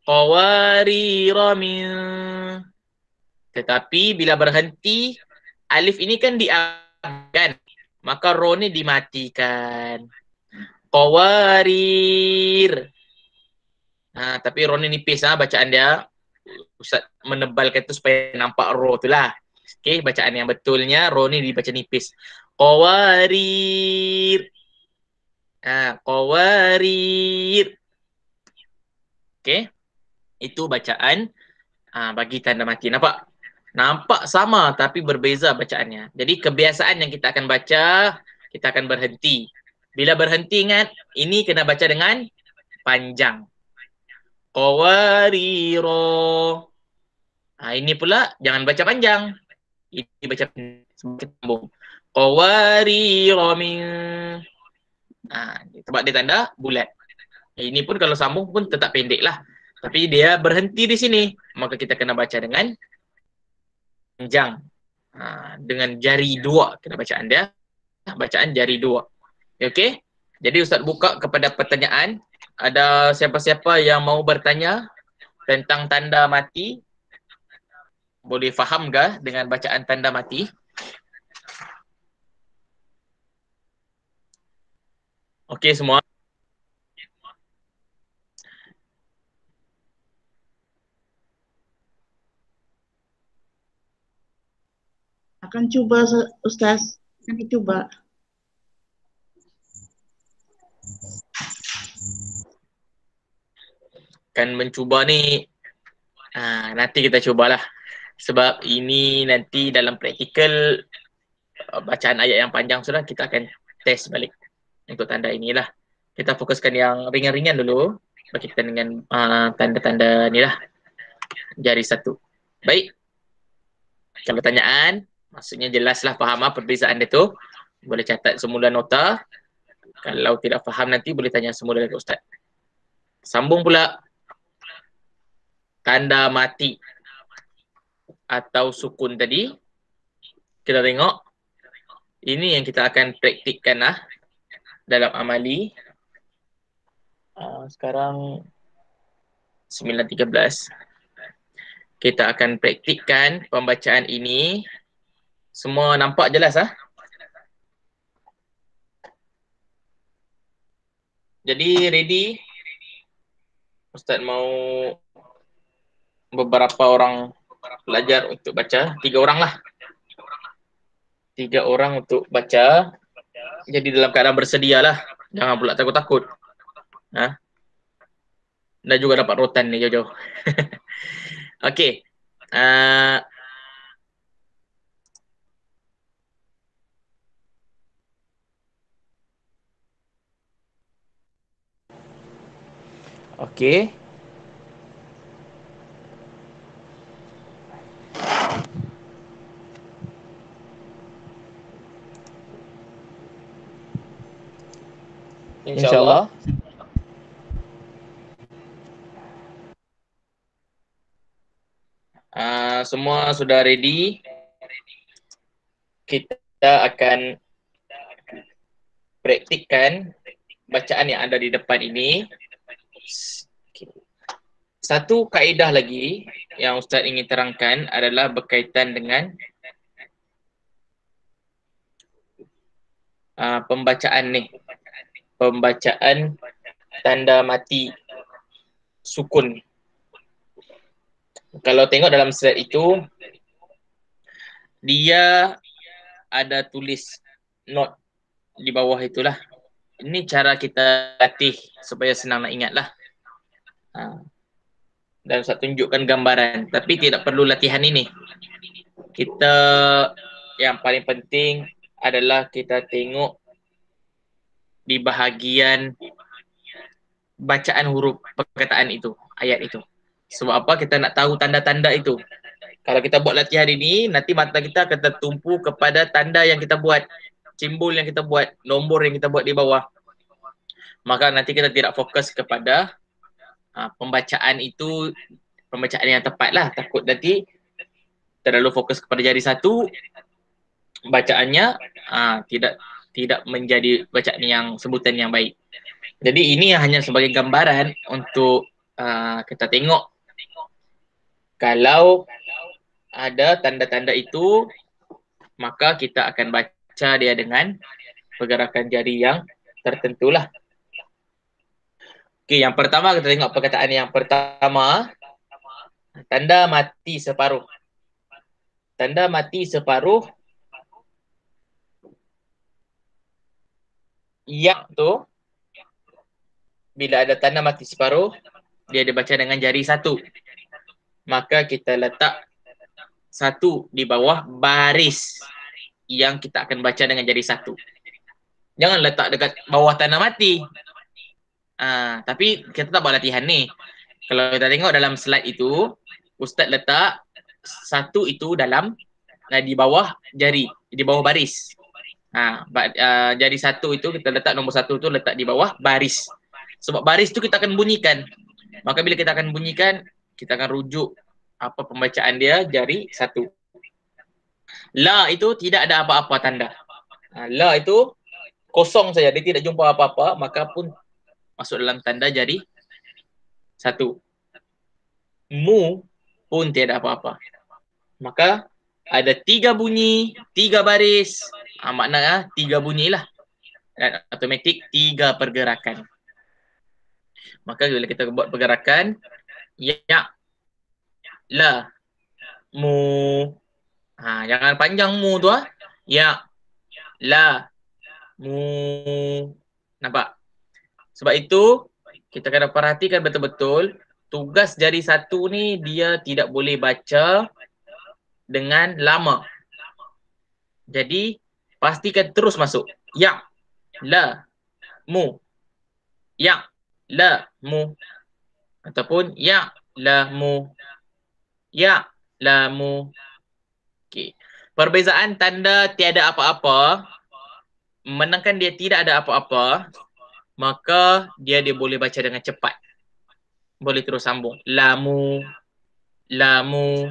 Qawarira min. Tetapi bila berhenti, alif ini kan diamkan. Maka ro ni dimatikan. Qawarir. Tapi ro ni nipis bacaan dia. Ustaz menebalkan tu supaya nampak ro tu lah. Okey, bacaan yang betulnya ro ni dibaca nipis. Qawarir. Qawarir. Okey. Itu bacaan bagi tanda mati. Nampak? Nampak sama tapi berbeza bacaannya. Jadi kebiasaan yang kita akan baca, kita akan berhenti. Bila berhenti ingat, ini kena baca dengan panjang. Qawariro. Ini pula jangan baca panjang. Ini baca sambung. Qawariro min. Sebab dia tanda bulat. Ini pun kalau sambung pun tetap pendek lah. Tapi dia berhenti di sini. Maka kita kena baca dengan panjang. Dengan jari dua kena bacaan dia. Bacaan jari dua. Okey? Jadi Ustaz buka kepada pertanyaan. Ada siapa-siapa yang mau bertanya tentang tanda mati? Boleh faham ke dengan bacaan tanda mati? Okey semua. Akan cuba Ustaz. Nanti coba. Kan mencuba ni nanti kita cubalah. Sebab ini nanti dalam praktikal bacaan ayat yang panjang sudah kita akan test balik untuk tanda inilah. Kita fokuskan yang ringan-ringan dulu berkaitan dengan tanda-tanda ni lah. Jari satu. Baik. Kalau pertanyaan, maksudnya jelaslah faham perbezaan dia tu. Boleh catat semula nota. Kalau tidak faham nanti boleh tanya semula dekat Ustaz. Sambung pula tanda mati atau sukun tadi. Kita tengok. Ini yang kita akan praktikkan lah dalam amali. Sekarang 9.13. Kita akan praktikkan pembacaan ini. Semua nampak jelas ah? Jadi ready? Ustaz mau beberapa orang belajar untuk baca. 3 orang lah. 3 orang untuk baca. Jadi dalam keadaan bersedialah. Jangan pula takut-takut. Ha? Dan juga dapat rotan ni jauh-jauh. Okey. Okey. InsyaAllah. Semua sudah ready. Kita akan praktikkan bacaan yang ada di depan ini. Satu kaedah lagi yang Ustaz ingin terangkan adalah berkaitan dengan pembacaan ni. Pembacaan tanda mati sukun. Kalau tengok dalam slide itu, dia ada tulis note di bawah itulah. Ini cara kita latih supaya senang nak ingat lah. Dan Ustaz tunjukkan gambaran. Tapi tidak perlu latihan ini. Kita yang paling penting adalah kita tengok di bahagian bacaan huruf perkataan itu, ayat itu. Sebab apa? Kita nak tahu tanda-tanda itu. Kalau kita buat latihan ini, nanti mata kita akan tertumpu kepada tanda yang kita buat, simbol yang kita buat, nombor yang kita buat di bawah. Maka nanti kita tidak fokus kepada pembacaan itu, pembacaan yang tepat lah. Takut nanti terlalu fokus kepada jari satu, bacaannya tidak menjadi bacaan yang sebutan yang baik. Jadi ini hanya sebagai gambaran untuk kita tengok kalau ada tanda-tanda itu, maka kita akan baca dia dengan pergerakan jari yang tertentulah. Okey, yang pertama kita tengok perkataan yang pertama. Tanda mati separuh. Tanda mati separuh. Ya tu, bila ada tanda mati separuh, dia dibaca dengan jari satu. Maka kita letak satu di bawah baris yang kita akan baca dengan jari satu. Jangan letak dekat bawah tanda mati. Tapi kita tak buat latihan ni. Kalau kita tengok dalam slide itu, Ustaz letak satu itu dalam di bawah jari, di bawah baris. Jari satu itu kita letak nombor satu tu letak di bawah baris. Sebab baris tu kita akan bunyikan. Maka bila kita akan bunyikan, kita akan rujuk apa pembacaan dia jari satu. La itu tidak ada apa-apa tanda. La itu kosong saja, dia tidak jumpa apa-apa, maka pun masuk dalam tanda jari satu. Mu pun tiada apa-apa. Maka ada 3 bunyi, 3 baris. Maknanya 3 bunyi lah. Dan automatik 3 pergerakan. Maka bila kita buat pergerakan, ya, la, mu. Jangan panjang mu tu Ya, la, mu. Nampak? Sebab itu, kita kena perhatikan betul-betul. Tugas jari satu ni dia tidak boleh baca dengan lama. Jadi pastikan terus masuk. Ya, la, mu. Ya, la, mu. Ataupun ya, la, mu. Ya, la, mu. Okey. Perbezaan tanda tiada apa-apa, menangkan dia tidak ada apa-apa, maka dia boleh baca dengan cepat. Boleh terus sambung. Lamu, lamu.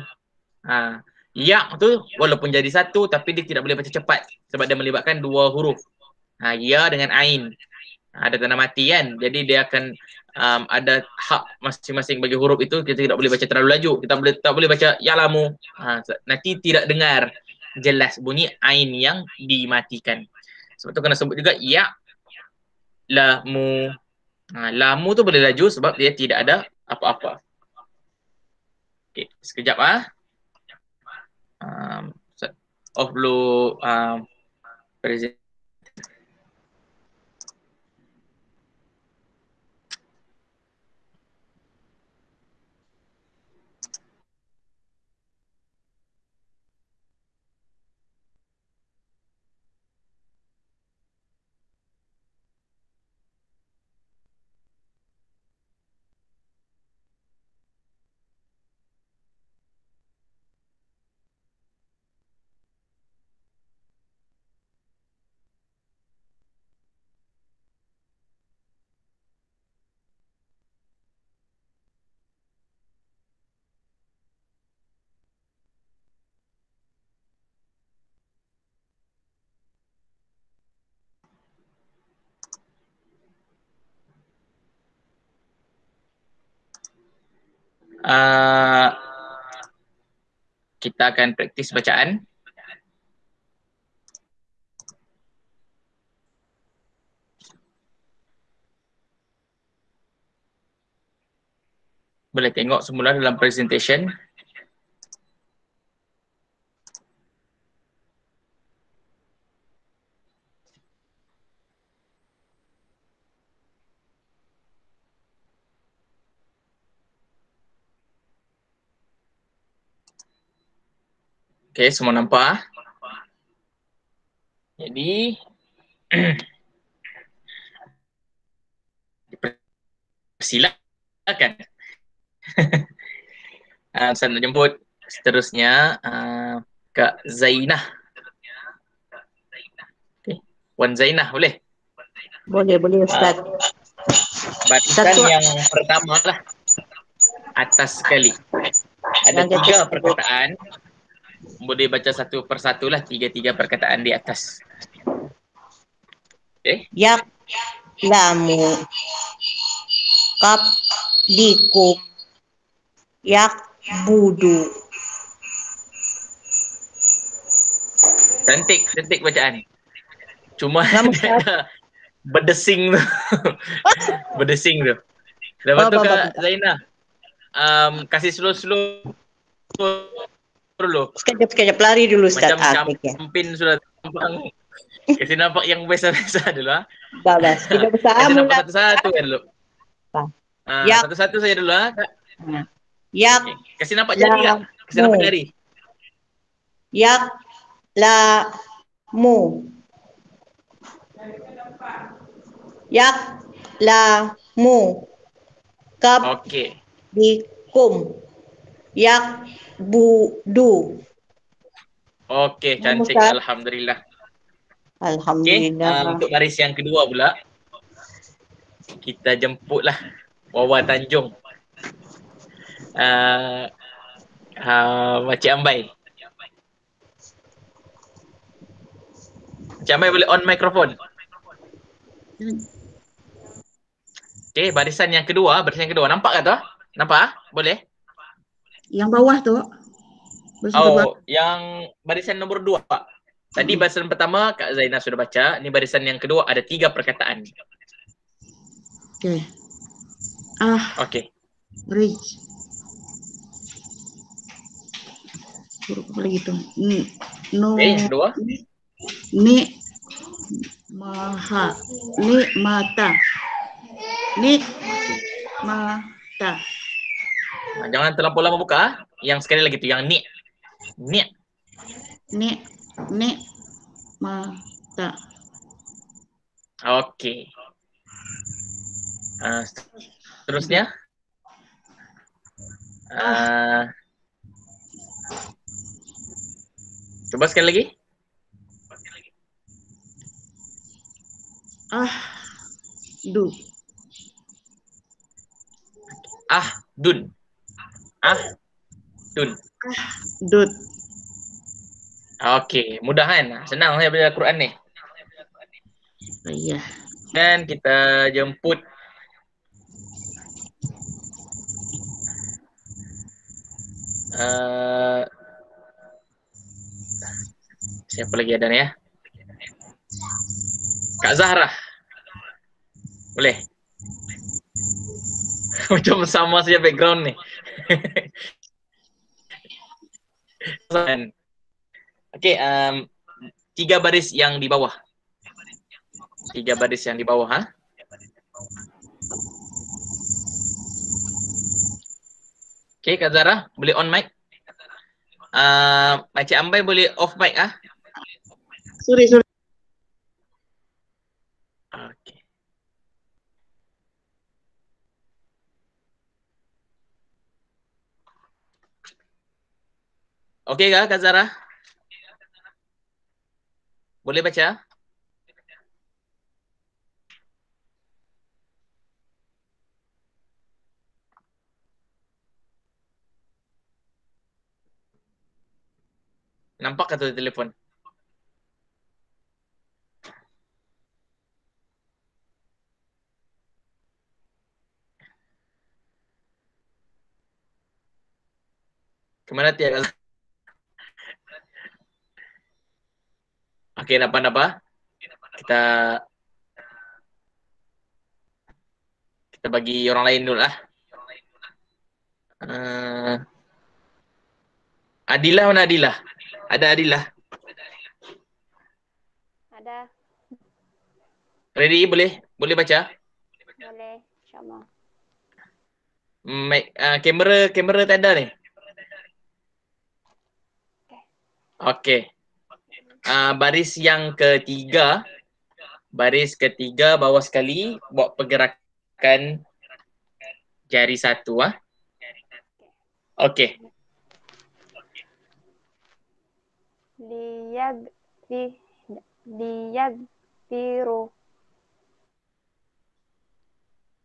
Ha. Ya tu walaupun jadi satu tapi dia tidak boleh baca cepat sebab dia melibatkan dua huruf. Ha, ya dengan ain. Ada tanda mati kan. Jadi dia akan ada hak masing-masing bagi huruf itu. Kita tidak boleh baca terlalu laju. Kita tak boleh baca ya lamu. Ha, nanti tidak dengar jelas bunyi ain yang dimatikan. Sebab tu kena sebut juga ya lamu. Ha, lamu tu boleh laju sebab dia tidak ada apa-apa. Okey, sekejap off dulu present. Kita akan praktis bacaan. Boleh tengok semula dalam presentation. Okey, semua nampak? Jadi silakan. Saya nak jemput seterusnya Kak Zainah. Okay. Wan Zainah boleh? Boleh Ustaz. Barisan yang pertama lah, atas sekali. Ada Yang 3 atas perkataan. Boleh baca satu persatu lah, 3 perkataan di atas. Okay. Yak, lamu, kap, dikum, yak, budu. Cantik bacaan. Cuma Nama dia ada berdesing tu. Berdesing tu. Lepas tu Kak Zainah, kasih slow-slow dulu. Sekejap lari dulu Ustaz. Macam campin sudah tampang. Kasih nampak yang biasa-biasa dulu Babas. Kita bersama. Kasih nampak satu-satu kan dulu. Satu-satu saja dulu Kak. Yak. Okay. Kasih nampak jari Kak. Kasih nampak jari. Yak, la, mu. Yak, la, mu. Kap, dikum. Yak, budu. Okey, cantik. Alhamdulillah. Alhamdulillah. Untuk baris yang kedua pula, kita jemputlah Wawa Tanjung. Makcik Ambai. Makcik Ambai boleh on mikrofon. Okey, barisan yang kedua. Nampak tak tu? Nampak? Boleh? Yang bawah tu. Yang barisan nombor 2. Tadi barisan pertama Kak Zainah sudah baca. Ni barisan yang kedua ada 3 perkataan. Okey. Okey. Bridge. Huruf apa lagi tu? No. Yang kedua. Ni maha. Ni mata. Ni mata. Jangan terlampau lama buka. Yang sekali lagi tu yang ni. Ni. Mata. Okey. Seterusnya. Coba sekali lagi. Du. Dun. Dun. Dut. Okey, mudah kan? Senang saya belajar Quran ni. Iya. Dan kita jemput siapa lagi ada ni ya? Kak Zahra. Boleh? Macam sama saja background ni. Okey, 3 baris yang di bawah. 3 baris yang di bawah, ha? Okey, Kak Zahra, boleh on mic? Makcik Ambai boleh off mic, ah? Sorry. Okey. Okey ke Kak Zahra? Boleh baca? Nampak ke tu telefon? Kemana Tia Kak Zahra? Okey, apa-apa. Kita bagi orang lain dulu lah. Adilah mana Adilah? Ada Adilah? Ada. Ready? Boleh baca? Boleh. InsyaAllah. Kamera tak ada ni? Okey. Baris yang ketiga. Baris ketiga bawah sekali. Buat pergerakan jari satu. Okey. Liyagfiru.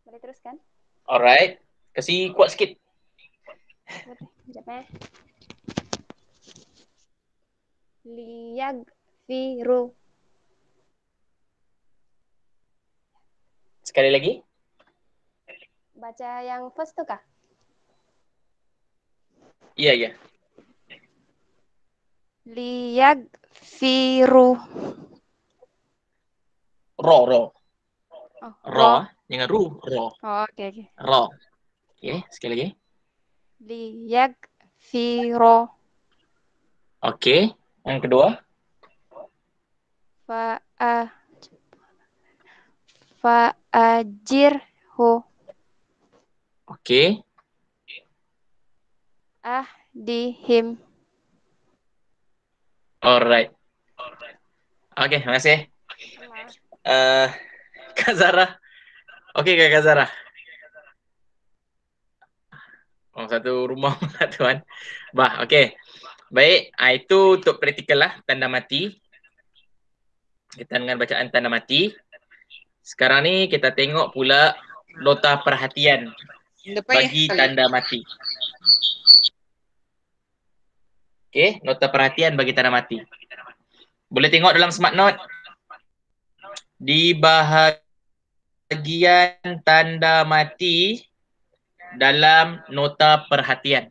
Boleh teruskan? Alright. Kasih kuat sikit. Sekejap ya. Liyagfiru. Sekali lagi. Baca yang first tu kah? Ya. Liyagfiru. Ro. Oh, Ro. Jangan ru. Ro. Oh, okey. Ro. Okey, sekali lagi. Liyagfiru. Okey. Yang kedua. Fa'ajirhu. Okey. Ahdihim. Alright. Okey, terima kasih. Kak Zahra. Okey Kak Zahra. Satu rumah pula tuan. Okey. Baik, itu untuk praktikal lah, tanda mati. Kita dengan bacaan tanda mati. Sekarang ni kita tengok pula nota perhatian bagi tanda mati. Okey, nota perhatian bagi tanda mati. Boleh tengok dalam Smart Note. Di bahagian tanda mati dalam nota perhatian.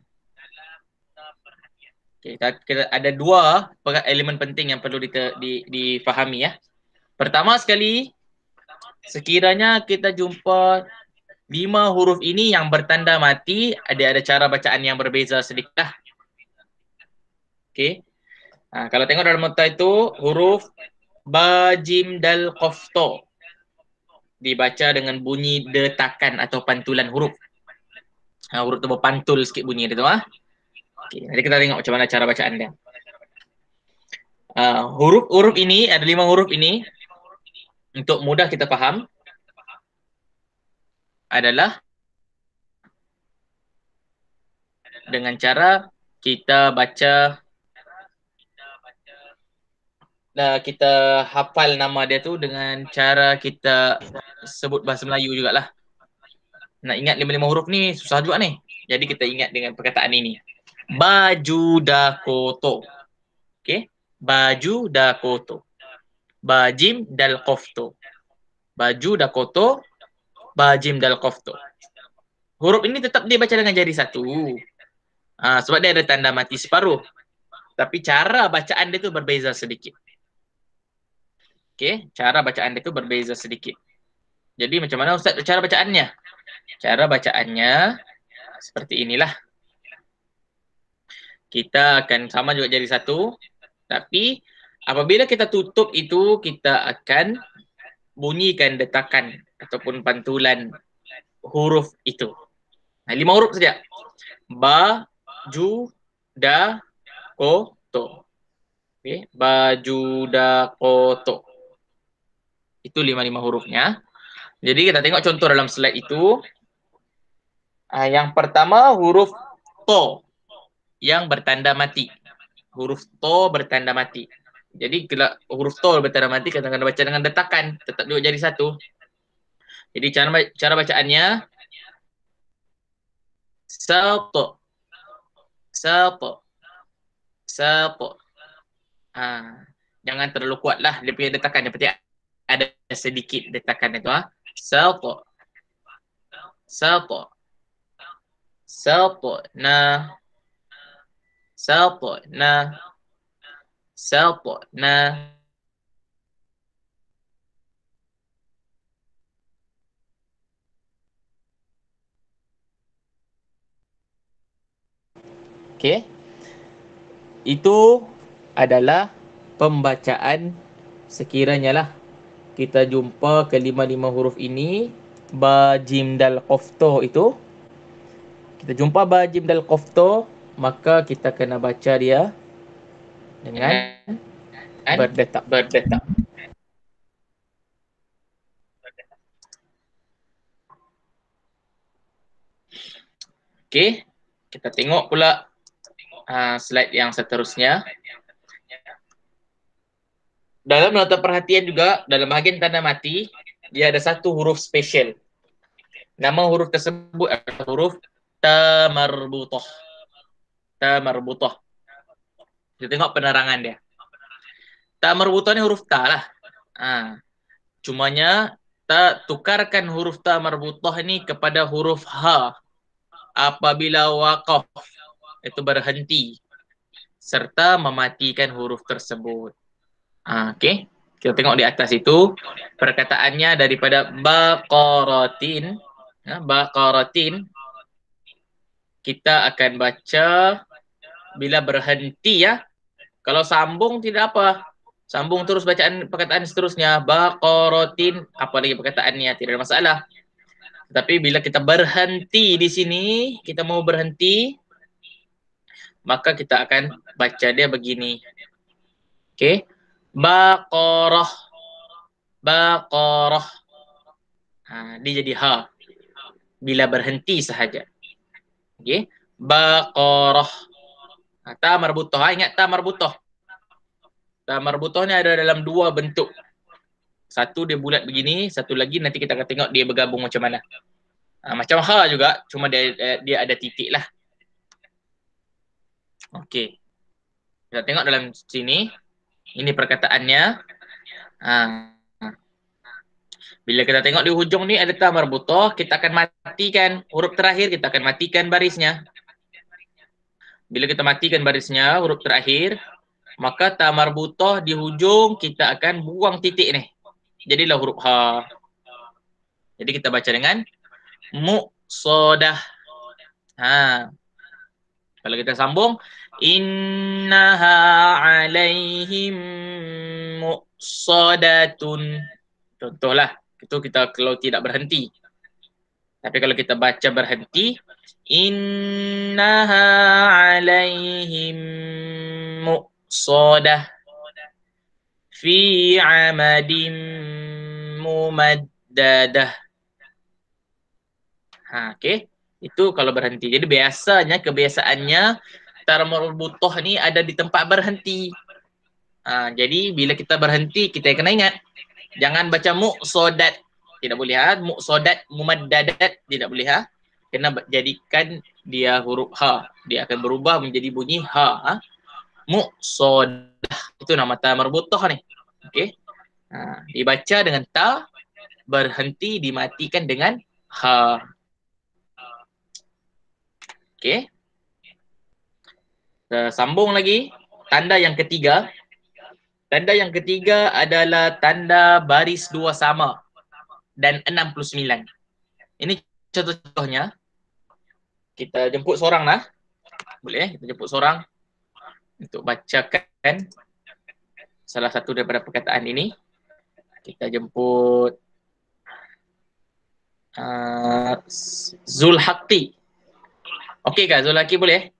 Okay, kita ada 2 elemen penting yang perlu difahami ya. Pertama sekali, sekiranya kita jumpa 5 huruf ini yang bertanda mati, ada cara bacaan yang berbeza sedikit. Okey. Kalau tengok dalam nota itu, huruf ba, jim, dal, qaf, to dibaca dengan bunyi detakan atau pantulan huruf. Huruf tu berpantul sikit bunyi dia tu. Okay, nanti kita tengok macam mana cara bacaan dia. Huruf-huruf ini, ada 5 huruf ini, untuk mudah kita faham, adalah dengan cara kita baca, kita hafal nama dia tu dengan cara kita sebut bahasa Melayu jugalah. Nak ingat 5 huruf ni susah juga ni. Jadi kita ingat dengan perkataan ini. Baju dakoto. Okay. Baju dakoto. Bajim dal kofto. Baju dakoto. Bajim dal kofto. Huruf ini tetap dia baca dengan jari satu. Sebab dia ada tanda mati separuh. Tapi cara bacaan dia tu berbeza sedikit. Okay. Cara bacaan dia tu berbeza sedikit. Jadi macam mana Ustaz cara bacaannya? Cara bacaannya seperti inilah. Kita akan sama juga jari satu. Tapi apabila kita tutup itu, kita akan bunyikan detakan ataupun pantulan huruf itu. 5 huruf saja. Ba, ju, da, ko, to. Okay. Baju, da, ko, to. Itu 5 hurufnya. Jadi kita tengok contoh dalam slide itu. Yang pertama huruf to yang bertanda mati. Huruf to bertanda mati. Jadi kalau huruf to bertanda mati, kadang-kadang baca dengan detakan, tetap duduk jadi satu. Jadi cara bacaannya sato, sato, sato. Jangan terlalu kuatlah dia punya detakan, dia penting ada sedikit detakan itu. Sato, sato, sato, na, sato, na, sato, na. Okay. Itu adalah pembacaan sekiranya lah kita jumpa ke 5 huruf ini. Ba, jim, dal, qofto itu. Kita jumpa ba, jim, dal, qofto, maka kita kena baca dia dengan berdetak. Okey, kita tengok pula slide yang seterusnya. Dalam nota perhatian juga, dalam bahagian tanda mati, dia ada satu huruf spesial. Nama huruf tersebut adalah huruf ta marbutoh. Ta marbutoh. Kita tengok penerangan dia. Ta marbutoh ni huruf ta lah. Cumanya, tukarkan huruf ta marbutoh ni kepada huruf ha apabila waqaf, itu berhenti, serta mematikan huruf tersebut. Okey, kita tengok di atas itu perkataannya daripada baqaratin. Baqaratin kita akan baca bila berhenti ya. Kalau sambung tidak apa. Sambung terus bacaan perkataan seterusnya. Baqaratin, apa lagi perkataannya, tidak ada masalah. Tapi bila kita berhenti di sini, kita mau berhenti, maka kita akan baca dia begini. Okey. Baqarah. Baqarah. Dia jadi ha bila berhenti sahaja. Okey. Baqarah. Ta marbutoh. Ingat ta marbutoh. Ta marbutoh ni ada dalam 2 bentuk. Satu dia bulat begini, satu lagi nanti kita akan tengok dia bergabung macam mana. Macam ha juga, cuma dia ada titik lah. Okey. Kita tengok dalam sini. Ini perkataannya. Bila kita tengok di hujung ni ada ta marbutoh, kita akan matikan huruf terakhir, kita akan matikan barisnya. Bila kita matikan barisnya, huruf terakhir, maka ta marbutoh di hujung kita akan buang titik ni. Jadilah huruf ha. Jadi kita baca dengan muqsadah. Kalau kita sambung, innaha alaihim muqsadatun. Contohlah, itu kita kalau tidak berhenti. Tapi kalau kita baca berhenti, innaha alaihim muqsadah fi amadin mumaddadah. Okey. Itu kalau berhenti. Jadi biasanya kebiasaannya tar marbutoh ni ada di tempat berhenti. Jadi bila kita berhenti kita kena ingat jangan baca muqsadat. Tidak boleh muqsadat mumaddadat tidak boleh Kena jadikan dia huruf ha. Dia akan berubah menjadi bunyi ha. Muqsadah. Itu nama ta marbutoh ni. Okey. Dibaca dengan ta, berhenti dimatikan dengan ha. Okey. Sambung lagi. Tanda yang ketiga. Tanda yang ketiga adalah tanda baris dua sama dan 69. Ini contoh-contohnya. Kita jemput seorang lah. Boleh kita jemput seorang untuk bacakan salah satu daripada perkataan ini. Kita jemput Zulhaqi. Okey kah Zulhaqi boleh?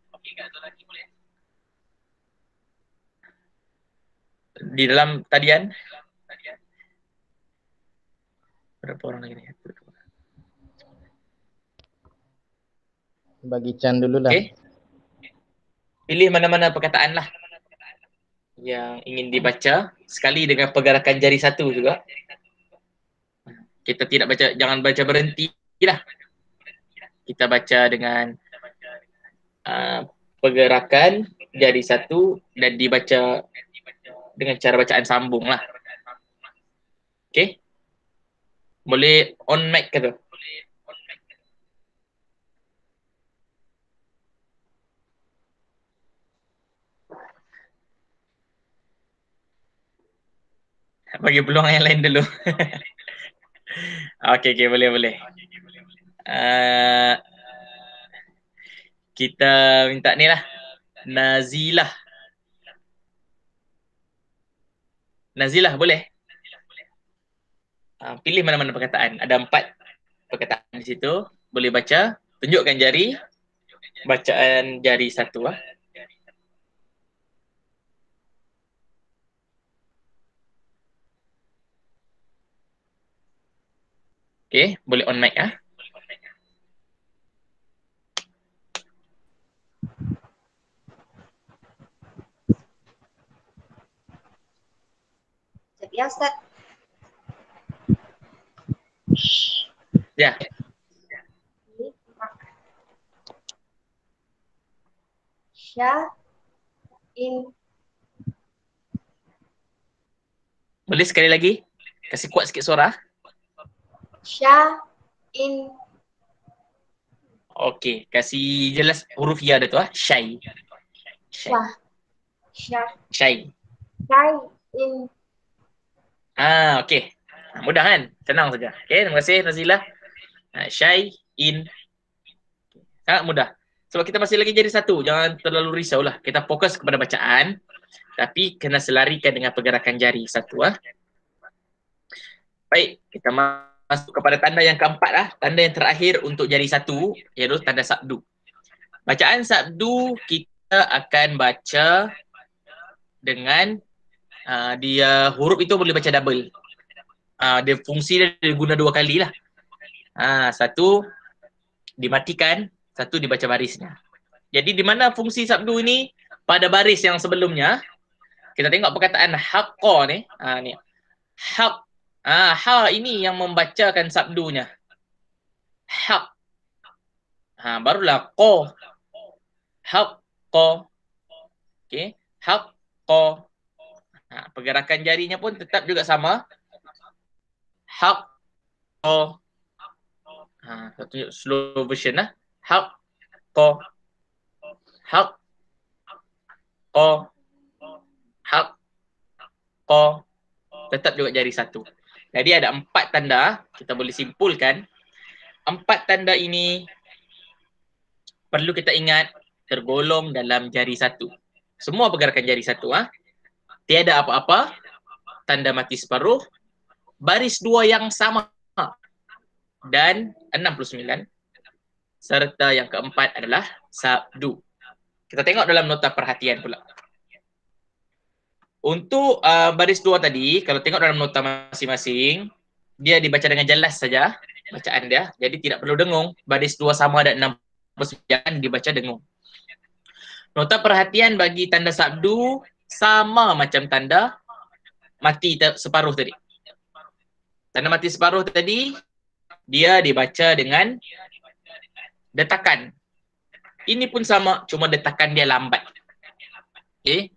Di dalam tadian berapa orang lagi ni? Bagi Chan dulu lah. Okey. Pilih mana-mana perkataan lah yang ingin dibaca sekali dengan pergerakan jari satu juga. Kita tidak baca, jangan baca berhenti lah. Kita baca dengan pergerakan jari satu dan dibaca dengan cara bacaan sambung lah. Okey. Boleh on mic ke tu? Bagi peluang yang lain dulu. Okey, boleh. Kita minta ni lah. Nazilah. Nazilah boleh? Pilih mana-mana perkataan. Ada 4 perkataan di situ. Boleh baca. Tunjukkan jari. Bacaan jari satu. Okey, boleh on mic Ya, Ustaz. Ya. In. Boleh sekali lagi? Kasih kuat sikit suara. In. Okey, kasih jelas huruf ya dia tu Syai. Syai. In. Okey. Mudah kan? Senang saja. Okey, terima kasih Nazilah. Syai in. Sangat mudah. Sebab kita masih lagi jadi satu. Jangan terlalu risaulah. Kita fokus kepada bacaan. Tapi kena selarikan dengan pergerakan jari satu. Baik, kita masuk kepada tanda yang keempat Tanda yang terakhir untuk jari satu, iaitu tanda sabdu. Bacaan sabdu kita akan baca dengan dia huruf itu boleh baca double. Dia fungsi dia guna 2 kali lah. Satu dimatikan, satu dibaca barisnya. Jadi di mana fungsi sabdu ini? Pada baris yang sebelumnya, kita tengok perkataan haqqa ni. Ni. Haq. Ha ini yang membacakan sabdunya. Haq. Barulah qa. Haqqa. Okey, haqqa. Pergerakan jarinya pun tetap juga sama. Haqqa. Satu slow version Haqqa. Haqqa. Haqqa. Tetap juga jari satu. Jadi ada 4 tanda, kita boleh simpulkan. 4 tanda ini perlu kita ingat tergolong dalam jari satu. Semua pergerakan jari satu. Tiada apa-apa, tanda mati separuh, baris 2 yang sama. dan 69. Serta yang keempat adalah sabdu. Kita tengok dalam nota perhatian pula. Untuk baris 2 tadi, kalau tengok dalam nota masing-masing, dia dibaca dengan jelas saja bacaan dia. Jadi tidak perlu dengung. Baris 2 sama ada 69 dibaca dengung. Nota perhatian bagi tanda sabdu sama macam tanda mati separuh tadi. Tanda mati separuh tadi, dia dibaca dengan detakan. Ini pun sama, cuma detakan dia lambat. Okay.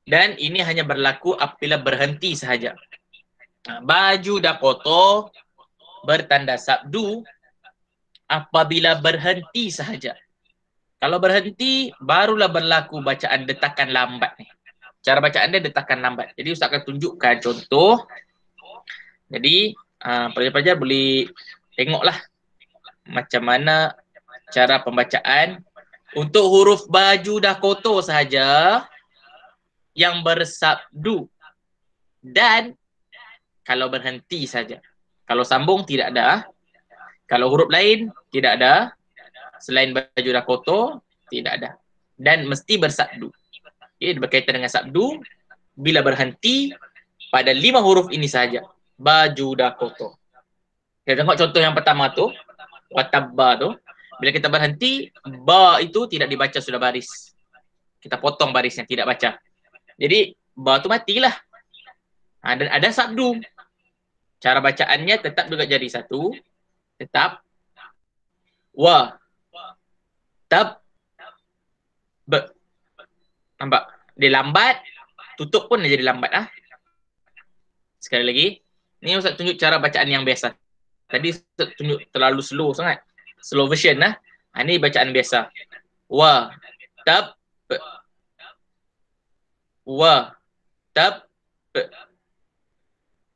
Dan ini hanya berlaku apabila berhenti sahaja. Baju dah kotor bertanda sabdu apabila berhenti sahaja. Kalau berhenti, barulah berlaku bacaan detakan lambat ni. Cara bacaan dia detakan lambat. Jadi Ustaz akan tunjukkan contoh. Jadi pelajar-pelajar boleh tengoklah macam mana cara pembacaan untuk huruf baju dah kotor sahaja yang bersabdu dan kalau berhenti saja. Kalau sambung tidak ada. Kalau huruf lain tidak ada. Selain baju dah kotor tidak ada. Dan mesti bersabdu. Okay, berkaitan dengan sabdu bila berhenti pada 5 huruf ini saja. Baju dah kotor. Kita tengok contoh yang pertama tu, watabba tu. Bila kita berhenti, ba itu tidak dibaca sudah baris. Kita potong barisnya, tidak baca. Jadi ba tu matilah. Dan ada sabdu. Cara bacaannya tetap juga jadi satu. Tetap wa tab be. Nampak? Dia lambat, tutup pun dia jadi lambat Sekali lagi, ni Ustaz tunjuk cara bacaan yang biasa. Tadi Ustaz tunjuk terlalu slow sangat. Slow version Ini bacaan biasa. Wa tab be. Wa tab be.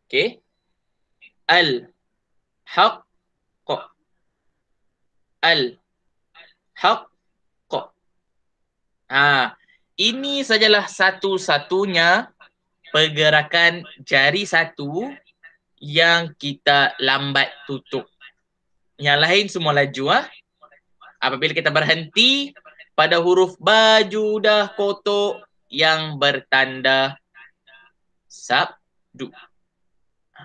Okey. Al haqq. Al haqq. Ini sajalah satu-satunya pergerakan jari satu yang kita lambat tutup. Yang lain semua laju. Apabila kita berhenti pada huruf baju dah kotor yang bertanda sabdu.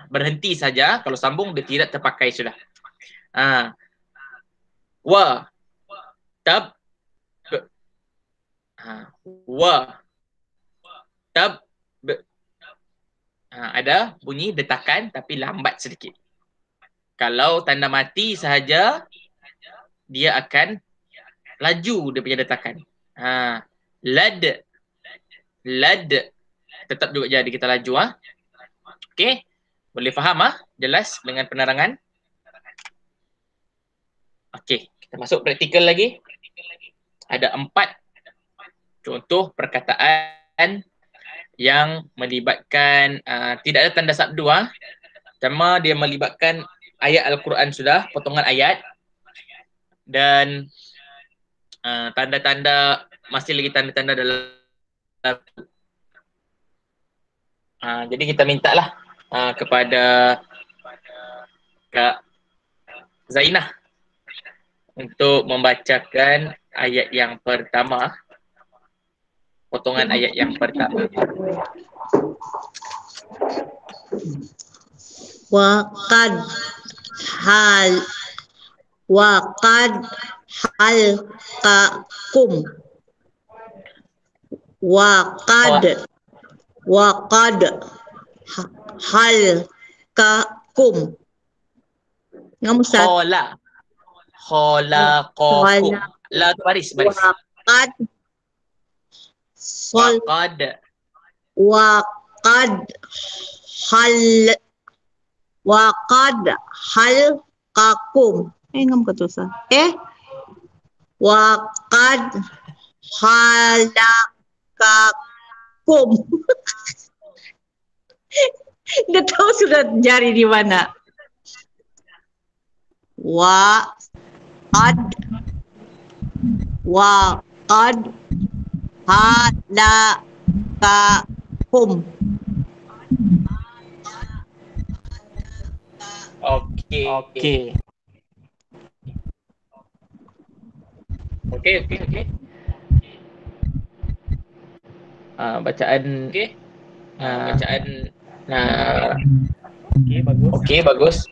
Berhenti saja, kalau sambung dia tidak terpakai sudah. Wa tab be. Wa tab be. Ada bunyi detakan tapi lambat sedikit. Kalau tanda mati sahaja, dia akan laju dia punya detakan. Lad. Lad. Tetap juga jadi kita laju. Okey. Boleh faham jelas dengan penerangan? Okey, kita masuk praktikal lagi. Ada 4 contoh perkataan yang melibatkan tidak ada tanda sabdu. Pertama, dia melibatkan ayat Al-Quran sudah, potongan ayat. Dan tanda-tanda, masih lagi tanda-tanda dalam jadi kita mintalah kepada Kak Zainah untuk membacakan ayat yang pertama. Potongan ayat yang pertama. Waqad halqakum. Waqad halqakum. Ngam Ustaz. Khalaqakum. La tu baris. Waqad halqakum. Ngam kata Ustaz. Waqad halaqakum. Dia tahu sudah jari di mana. Waqad halaqakum. Okey. Okey. Bacaan okey bagus.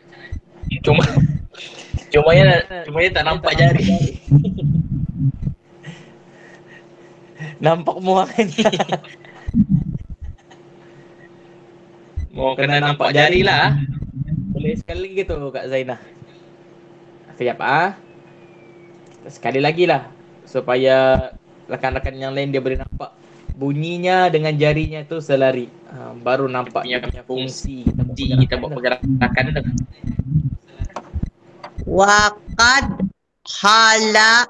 Cumanya tak nampak jari. Nampak muak ni. Mau kena nampak jari lah. Boleh sekali lagi tu Kak Zainah. Sekejap sekali lagi lah supaya rakan-rakan yang lain dia boleh nampak bunyinya dengan jarinya tu selari. Baru nampak punya fungsi kita buat pergerakan tu. Waqad khalaqakum.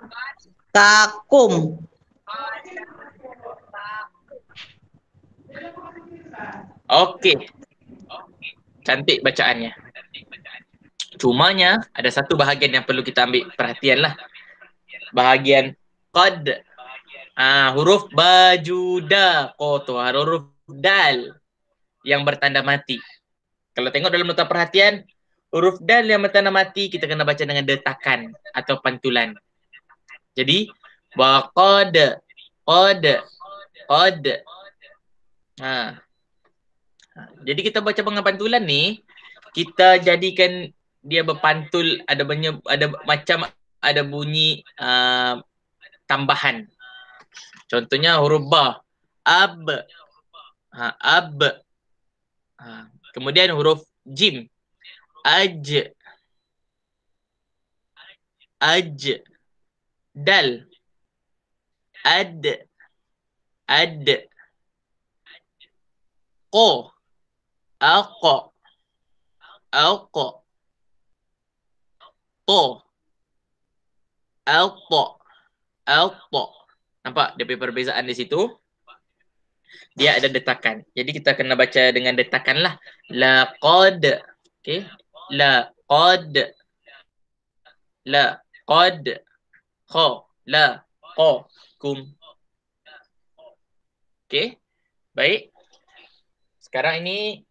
Okey. Cantik bacaannya. Cumanya ada satu bahagian yang perlu kita ambil perhatian lah. Bahagian qad. Huruf bajuda koto, huruf dal yang bertanda mati. Kalau tengok dalam nota perhatian, huruf dal yang bertanda mati kita kena baca dengan detakan atau pantulan. Jadi qad. Jadi kita baca dengan pantulan ni, kita jadikan dia berpantul, ada bunyi tambahan. Contohnya huruf ba, ab. Kemudian huruf jim, aj. Dal, ad. Qo, aqo. To, alto. Nampak dia punya perbezaan di situ? Dia ada detakan. Jadi kita kena baca dengan detakan lah. Laqad. Okey. Laqad. Kho. Kum. Okey. Baik. Sekarang ini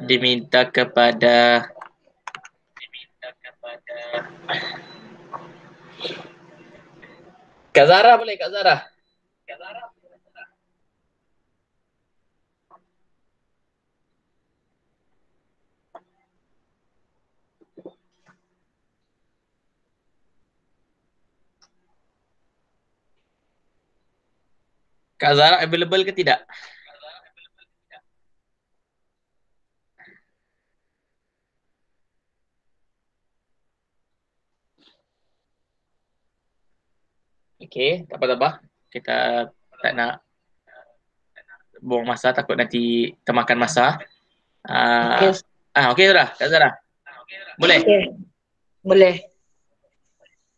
diminta kepada Kak Zara, boleh Kak Zara? Kak Zara available ke tidak? Okey, tak apa-apa. Kita tak nak buang masa, takut nanti termakan masa. Okey sudah, Kak Zara. Boleh? Okay. Boleh.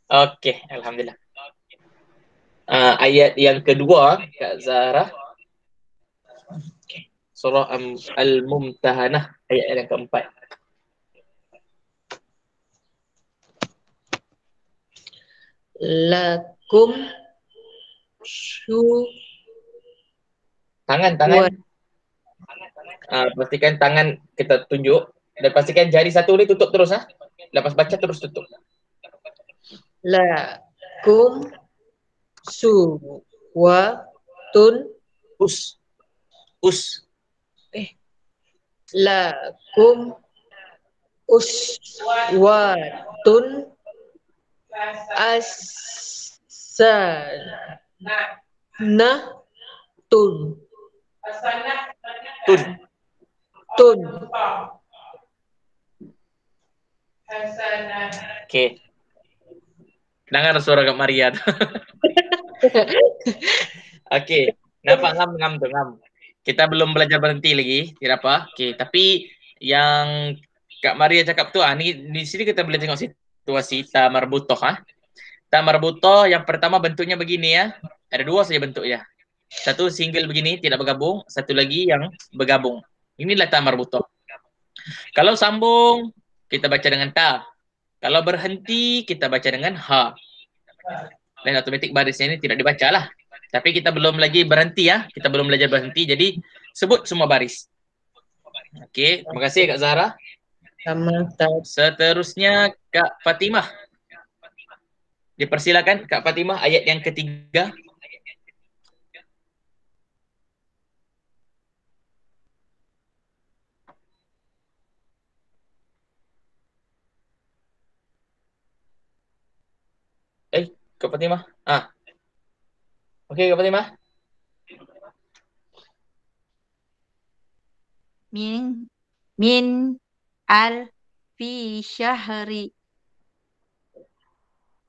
Okey, alhamdulillah. Ayat yang kedua, Kak Zara. Surah Al-Mumtahanah, ayat yang keempat. Lakum Tangan. Pastikan tangan kita tunjuk dan pastikan jari satu ni tutup terus Lepas baca terus tutup. Lakum suwatun Lakum uswatun hasanatun. Okey. Dengar suara Kak Maria tu. Okey. Nampak ngam tu. Kita belum belajar berhenti lagi, tidak apa. Okey, tapi yang Kak Maria cakap tu ni di sini kita boleh tengok situasi ta marbutoh Ta marbutoh yang pertama bentuknya begini Ada dua saja bentuknya. Satu single begini tidak bergabung, satu lagi yang bergabung. Inilah ta marbutoh. Kalau sambung kita baca dengan ta. Kalau berhenti kita baca dengan ha. Dan otomatik barisnya ini tidak dibaca lah. Tapi kita belum lagi berhenti Kita belum belajar berhenti. Jadi sebut semua baris. Okey, terima kasih Kak Zahra. Sama Ustaz. Seterusnya Kak Fatimah. Dipersilakan Kak Fatimah ayat yang ketiga. Kak Fatimah. Okey Kak Fatimah. min alfi syahri.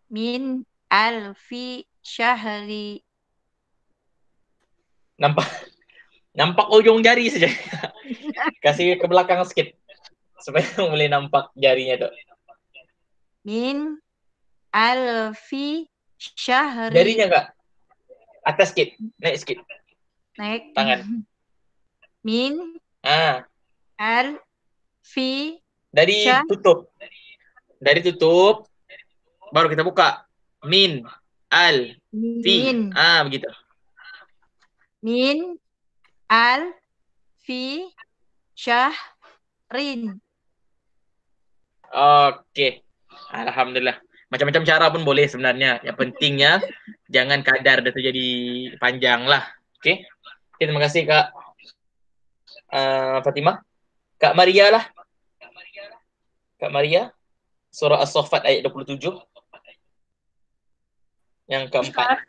Min alfi syahri. Nampak ujung jari saja. Kasih ke belakang sikit supaya boleh nampak jarinya tu. Min alfi syahri. Jarinya Kak. Atas sikit, naik sikit. Naik. Tangan. Min alfi Dari tutup. Dari tutup baru kita buka. Min alfi. min Begitu. min alfi syahrin. Okey. Alhamdulillah. Macam-macam cara pun boleh sebenarnya. Yang pentingnya jangan kadar dia tu jadi panjang lah. Okey. Okay, terima kasih Kak Fatimah. Kak Maria lah. Kak Maria. Surah As-Saffat ayat 27. Yang keempat.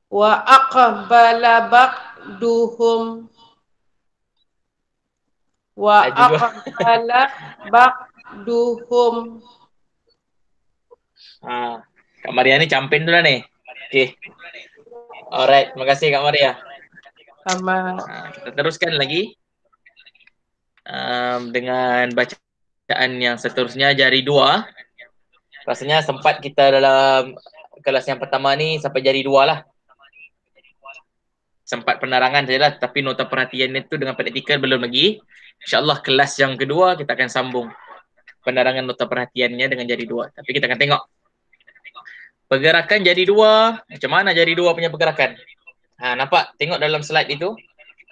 Wa aqbala ba'duhum wa aqbala ba'duhum. Kak Maria ni campaign tu lah ni. Okey. Alright, terima kasih Kak Maria. Sama. Kita teruskan lagi dengan bacaan yang seterusnya, jari 2. Rasanya sempat kita dalam kelas yang pertama ni sampai jari 2 lah. Sempat penerangan sajalah, tapi nota perhatian itu dengan praktikal belum lagi. InsyaAllah kelas yang kedua kita akan sambung penerangan nota perhatiannya dengan jari 2. Tapi kita akan tengok pergerakan jari 2, macam mana jari 2 punya pergerakan. Nampak? Tengok dalam slide itu.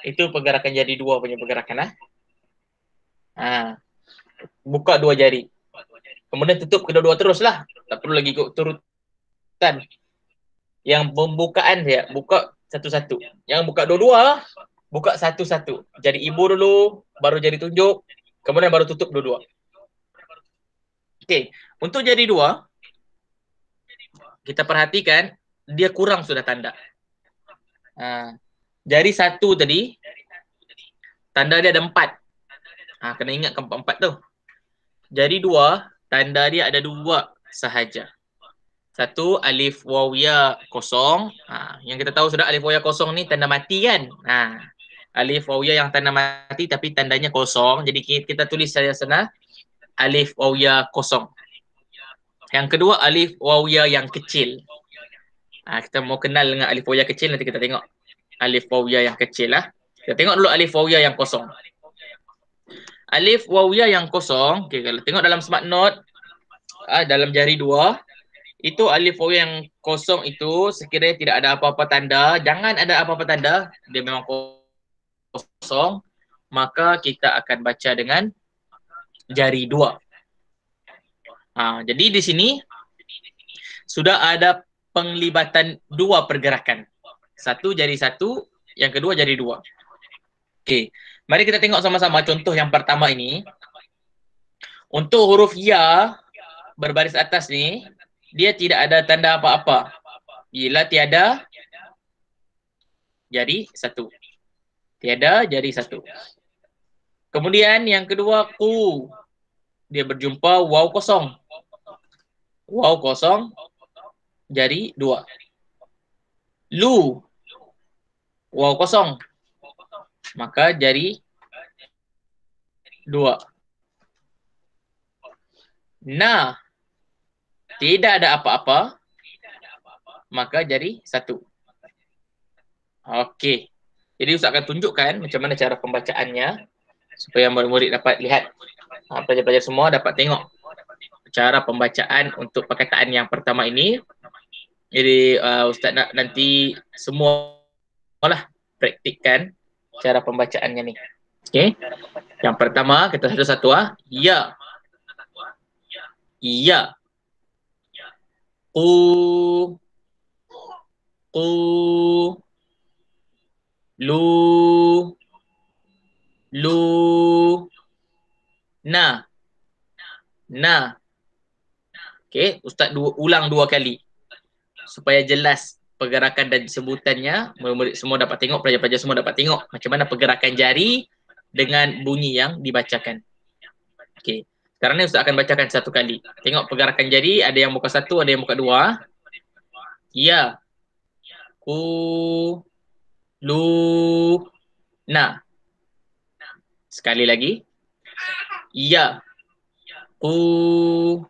Itu pergerakan jari 2 punya pergerakan. Buka 2 jari. Kemudian tutup kedua-dua teruslah. Tak perlu lagi ikut turutan. Yang pembukaan dia, buka satu-satu. Yang buka dua-dua, buka satu-satu. Jari ibu dulu, baru jari tunjuk, kemudian baru tutup dua-dua. Okey, untuk jari 2, kita perhatikan dia kurang sudah tanda. Jari 1 tadi, tanda dia ada 4. Kena ingat 4 tu. Jari 2, tanda dia ada 2 sahaja. 1 alif waw ya kosong. Yang kita tahu sudah alif waw ya kosong ni tanda mati kan. Alif waw ya yang tanda mati tapi tandanya kosong. Jadi kita tulis saja sana alif waw ya kosong. Yang kedua alif waw ya yang kecil. Kita mau kenal dengan alif waw ya kecil, nanti kita tengok alif waw ya yang kecil lah. Kita tengok dulu alif waw ya yang kosong. Alif waw ya yang kosong, okay, kalau tengok dalam smart note, dalam jari 2, itu alif waw yang kosong itu sekiranya tidak ada apa-apa tanda, jangan ada apa-apa tanda, dia memang kosong, maka kita akan baca dengan jari 2. Jadi di sini sudah ada penglibatan 2 pergerakan. 1 jari 1, yang kedua jari 2. Okey, mari kita tengok sama-sama contoh yang pertama ini. Untuk huruf ya berbaris atas ni, dia tidak ada tanda apa-apa. Bila tiada jari 1. Tiada jari 1. Kemudian yang kedua ku. Dia berjumpa waw kosong. Waw kosong jari 2. Lu. Waw kosong. Maka jari 2. Na. Tidak ada apa-apa, maka jari 1. Okey. Jadi Ustaz akan tunjukkan macam mana cara pembacaannya supaya murid-murid dapat lihat, pelajar-pelajar semua dapat tengok cara pembacaan untuk perkataan yang pertama ini. Jadi Ustaz nak nanti semualah praktikkan cara pembacaannya ni. Okey. Yang pertama, kita satu-satu Ya. Ya. Qu. Qu. Lu. Lu. Na. Na. Okey, Ustaz ulang 2 kali supaya jelas pergerakan dan sebutannya. Murid-murid semua dapat tengok, pelajar-pelajar semua dapat tengok macam mana pergerakan jari dengan bunyi yang dibacakan. Okey. Sekarang ni Ustaz akan bacakan 1 kali. Tengok pergerakan jari, ada yang muka 1, ada yang muka 2. Ya. Ku. Lu. Na. Sekali lagi. Ya. Ku.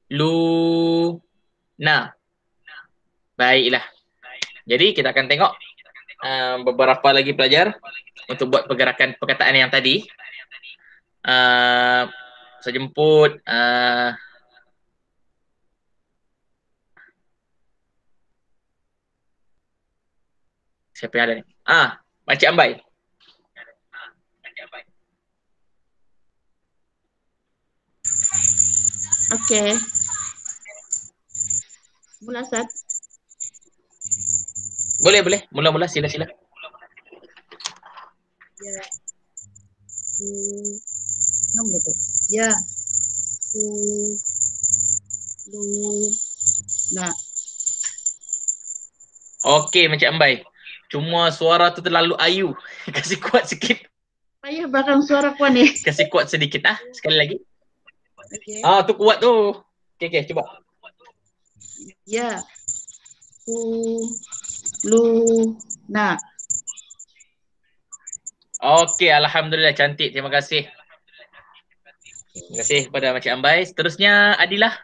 Lu. Na. Baiklah. Jadi kita akan tengok beberapa lagi pelajar untuk buat pergerakan perkataan yang tadi. Saya jemput siapa yang ada ni? Makcik Ambai. Okey. Mula Ustaz. Boleh. Mula-mula sila. Ya. Nombor tu. Ya. Lu. Na. Okey, Makcik Ambai. Cuma suara tu terlalu ayu. Kasih kuat sikit. Payah belakang suara kau ni. Kasih kuat sedikit sekali lagi. Okey. Tu kuat tu. Okey, cuba. Ya. Lu. Na. Okey, alhamdulillah cantik. Terima kasih. Terima kasih kepada Makcik Ambai. Seterusnya Adilah.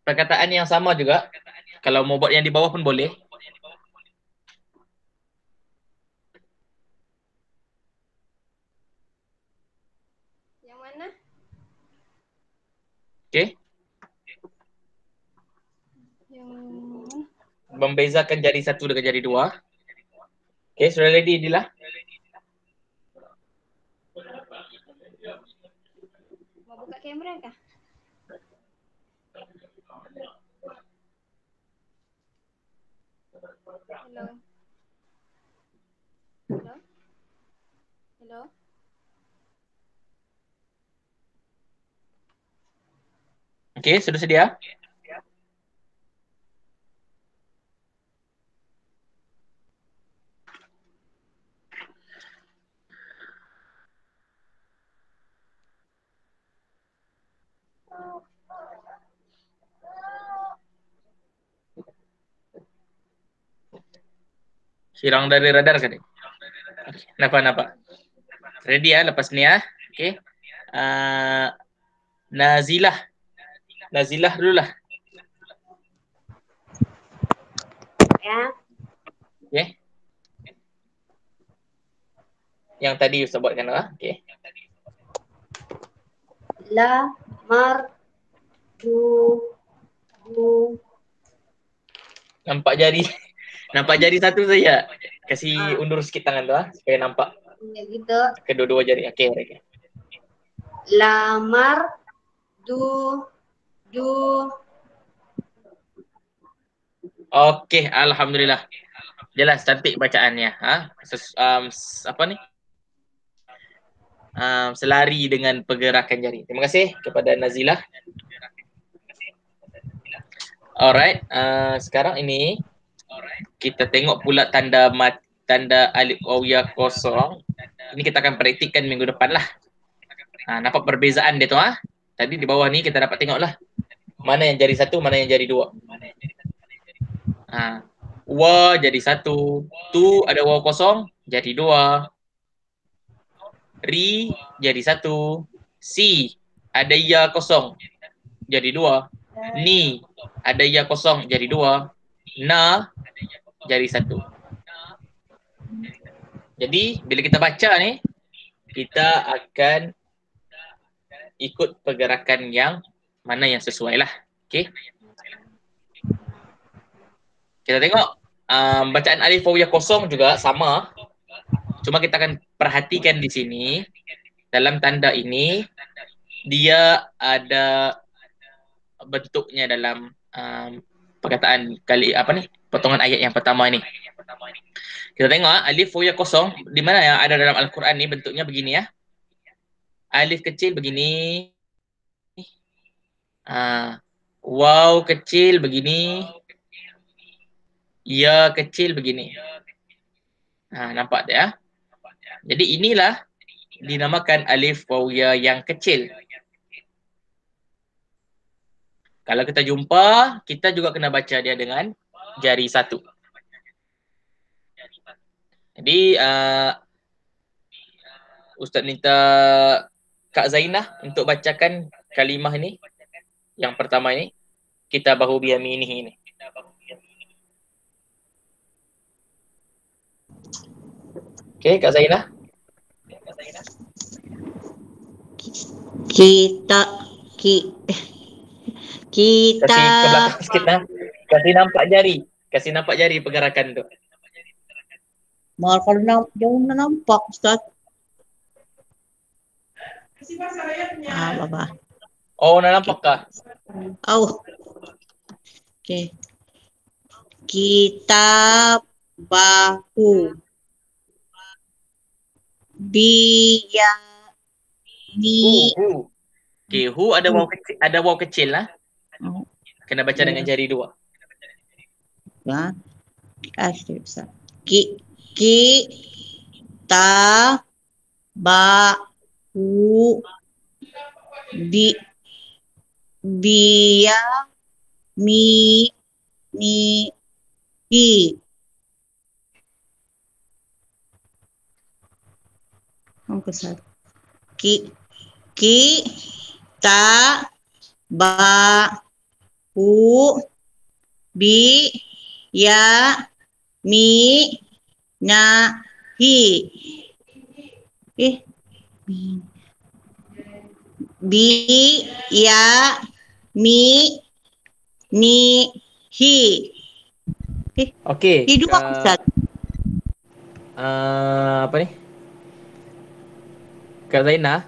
Perkataan yang sama juga. Kalau mau buat yang di bawah pun boleh. Yang mana? Okey. Yang mana? Membezakan jari 1 dengan jari 2. Okey, sudah ready Adilah? Mau buka kamera kah? Hello. Hello. Hello. Okey, sudah sedia? Hilang dari radar kan? Okay. Nampak. Ready lepas ni Okey. Nazilah. Nazilah dululah. Ya. Okey. Yang tadi Ustaz buatkan okey. La, mar, du. Nampak jari. Nampak jari 1 saja. Kasih undur sikit tangan tu supaya nampak. Ya gitu. Kedua-dua jari. Okey. Lamar, du. Okey, alhamdulillah. Jelas cantik bacaannya. Apa ni? Selari dengan pergerakan jari. Terima kasih kepada Nazilah. Alright, sekarang ini kita tengok pula tanda alif wawiyah kosong. Ini kita akan praktikkan minggu depan lah. Nampak perbezaan dia tu Tadi di bawah ni kita dapat tengok lah. Mana yang jari 1, mana yang jari 2. Wa jadi 1. Tu ada waw kosong jadi 2. Ri jadi 1. Si ada ya kosong jadi 2. Ni ada ya kosong jadi 2. Na jadi 1. Jadi bila kita baca ni, kita akan ikut pergerakan yang mana yang sesuai lah. Okey. Kita tengok bacaan alif wawiyah kosong juga sama. Cuma kita akan perhatikan di sini dalam tanda ini dia ada bentuknya dalam perkataan kali apa nih? Potongan ayat yang pertama ini. Kita tengok alif waw kosong di mana yang ada dalam Al-Quran ni bentuknya begini ya. Alif kecil begini. Waw kecil begini. Ya kecil begini. Nampak tak ya? Jadi inilah dinamakan alif waw ya yang kecil. Kalau kita jumpa, kita juga kena baca dia dengan jari satu. Jadi Ustaz minta Kak Zainah untuk bacakan kalimah ini. Yang pertama ini, kitabahu biyaminihi ini. Okey, Kak Zainah. Kita Kasih ke belakang sikit lah. Kasih nampak jari pergerakan tu. Mal kalau jauh nampak Ustaz. Baba. Oh, nak nampak kah? Okey. Kitabahu biyaminihi. Okey, hu ada waw kecil lah. Kena baca dengan jari dua. Ya. Ustaz. Kitabahu biyaminihi. Ustaz. Kitabahu biyaminihi. Biyaminihi. Okey. Dua Ustaz. Apa ni? Kak Zainah,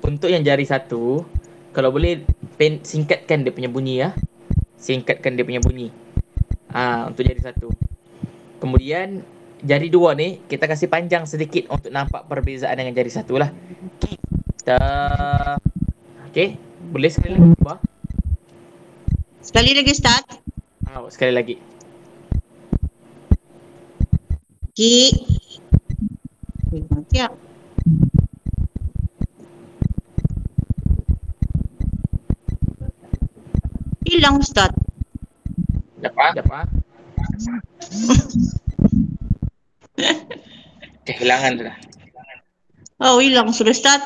untuk yang jari satu, kalau boleh singkatkan dia punya bunyi ya. Singkatkan dia punya bunyi. Untuk jari satu. Kemudian jari dua ni kita kasih panjang sedikit untuk nampak perbezaan dengan jari satu lah. Kita okey, boleh sekali lagi cuba? Sekali lagi Ustaz. Sekali lagi. Ya. Hilang Ustaz. Dapat. Kehilangan sudah. Hilang sudah Ustaz.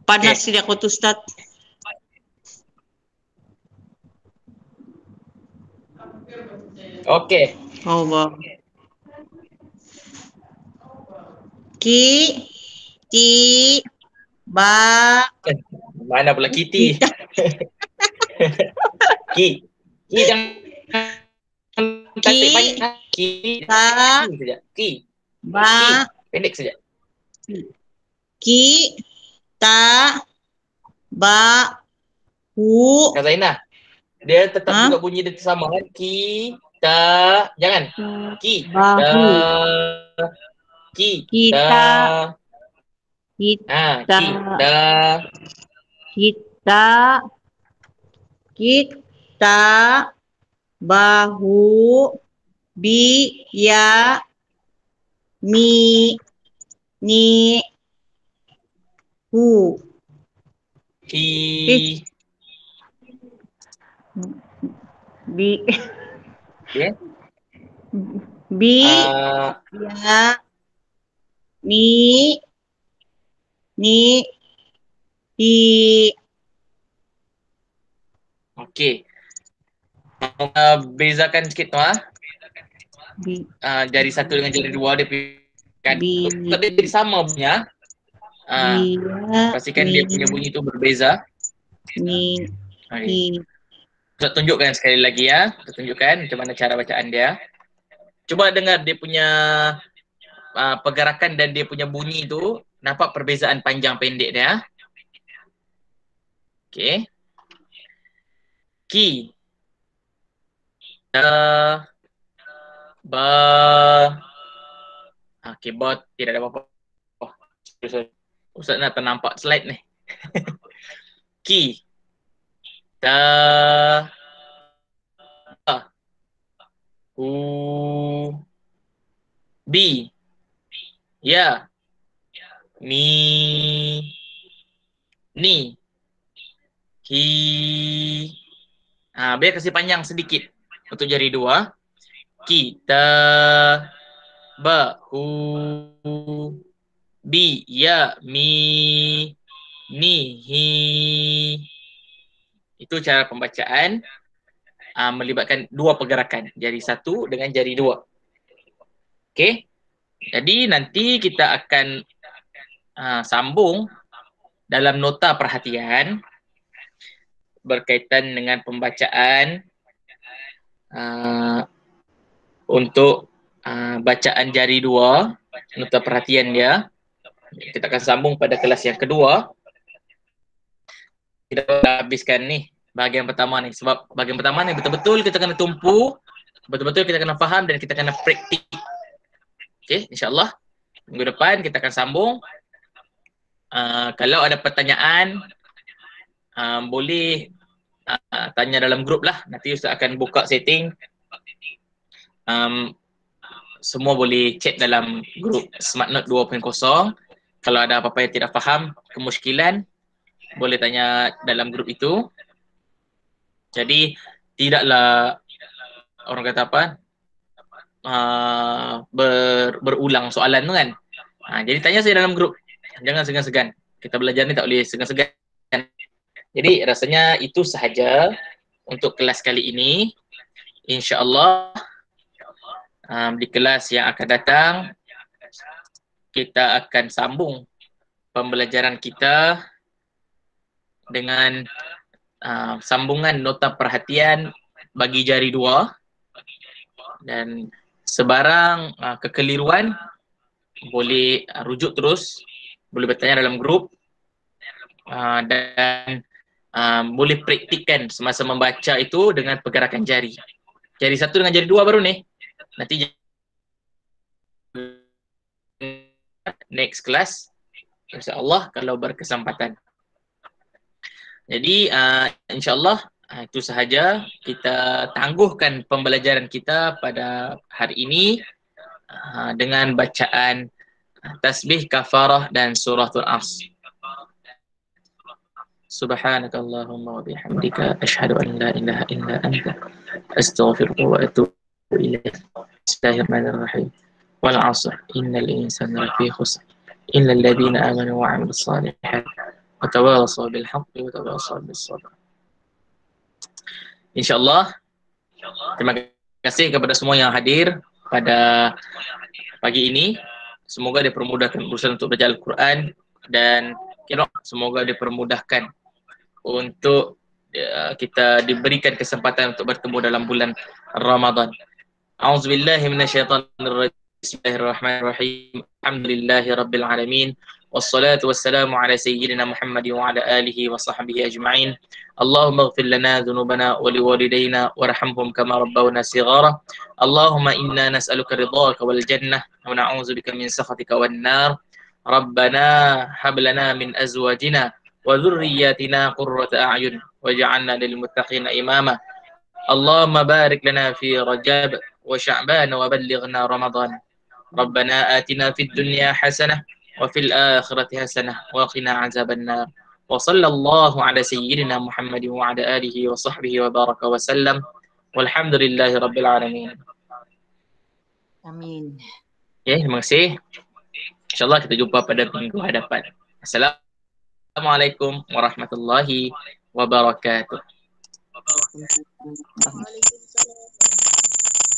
Panas sini aku tu Ustaz. Okey. Allah. Mana pula Kitty? Jangan cantik banyak. Saja. Pendek saja. Kitabahu. Kak Zainah, dia tetap juga bunyi dia sama kan? Jangan. Kitabahu biyaminihi. Okey. Bezakan sikit tu jari satu dengan jari dua dia kan. Kalau dia jadi sama punya, pastikan dia punya bunyi tu berbeza. Kita tunjukkan sekali lagi ya. Kita tunjukkan macam mana cara bacaan dia. Cuba dengar dia punya pergerakan dan dia punya bunyi tu, nampak perbezaan panjang pendek dia. Okey. Ki. Ta. Ba. Okey, ba tidak ada apa-apa. Ustaz nak ternampak slide ni. Ki. Ta. Ba. U. Bi. Ya. Mi. Ni. Ki. Biar kasih panjang sedikit untuk jari dua. Kita. Bahu. Bi. Ya. Mi. Ni. Hi. Itu cara pembacaan melibatkan dua pergerakan. Jari satu dengan jari dua. Okey. Jadi nanti kita akan sambung dalam nota perhatian berkaitan dengan pembacaan untuk bacaan jari dua, nota perhatian dia. Kita akan sambung pada kelas yang kedua. Kita habiskan ni bahagian pertama ni, sebab bahagian pertama ni betul-betul kita kena tumpu, betul-betul kita kena faham dan kita kena praktik. Okey, insya-Allah minggu depan kita akan sambung. Kalau ada pertanyaan boleh tanya dalam grup lah. Nanti Ustaz akan buka setting. Semua boleh chat dalam grup SmartNote 2.0. Kalau ada apa-apa yang tidak faham, kemusykilan, boleh tanya dalam grup itu. Jadi tidaklah orang kata apa, berulang soalan tu kan. Jadi tanya saya dalam grup. Jangan segan-segan. Kita belajar ni tak boleh segan-segan. Jadi rasanya itu sahaja untuk kelas kali ini. InsyaAllah di kelas yang akan datang kita akan sambung pembelajaran kita dengan sambungan nota perhatian bagi jari dua, dan sebarang kekeliruan boleh rujuk terus, boleh bertanya dalam grup, dan boleh praktikkan semasa membaca itu dengan pergerakan jari. Jari satu dengan jari dua baru ni. Nanti next class insya-Allah kalau berkesempatan. Jadi insya-Allah itu sahaja, kita tangguhkan pembelajaran kita pada hari ini dengan bacaan tasbih kafarah dan suratul Asr. Subhanakallahumma wa bihamdika asyhadu an la ilaha illa anta astaghfiruka wa atubu ilaik. Bismillahirrahmanirrahim. Wal 'asr innal insana lafi khusr illa alladhina amanu wa 'amilus shalihat wa tawassaw bil haqqi wa tawassaw bis sabr. InsyaAllah, terima kasih kepada semua yang hadir pada pagi ini. Semoga dipermudahkan urusan untuk belajar Al-Quran, dan semoga dipermudahkan untuk kita diberikan kesempatan untuk bertemu dalam bulan Ramadan. A'udzubillahi minasyaitonirrajim. Bismillahirrahmanirrahim. Alhamdulillahi rabbil alamin. Wassalatu wassalamu ala sayyidina Muhammad wa ala alihi wa sahbihi ajma'in. Allahumma ighfir lana dhunubana wa liwalidayna warhamhum kama rabbawna shighara. Allahumma inna nas'aluka ridhaka wal jannah wa na'udzubika min sakhatika wan nar. Rabbana hab lana min azwajina wa dhurriyyatina qurrata a'yun waj'alna lil muttaqina imama. Allahumma barik lana fi Rajab wa Sya'ban wa ballighna Ramadan. Rabbana atina fid dunya hasanah wa fil akhirati hasanah wa qina azaban nar. Wa sallallahu ala sayyidina Muhammad wa ala alihi wa sahbihi wa baraka wa sallam. Walhamdulillahi rabbil alamin. Amin. Okay, terima kasih. InsyaAllah kita jumpa pada minggu hadapan. Assalamualaikum warahmatullahi wabarakatuh. Waalaikumsalam.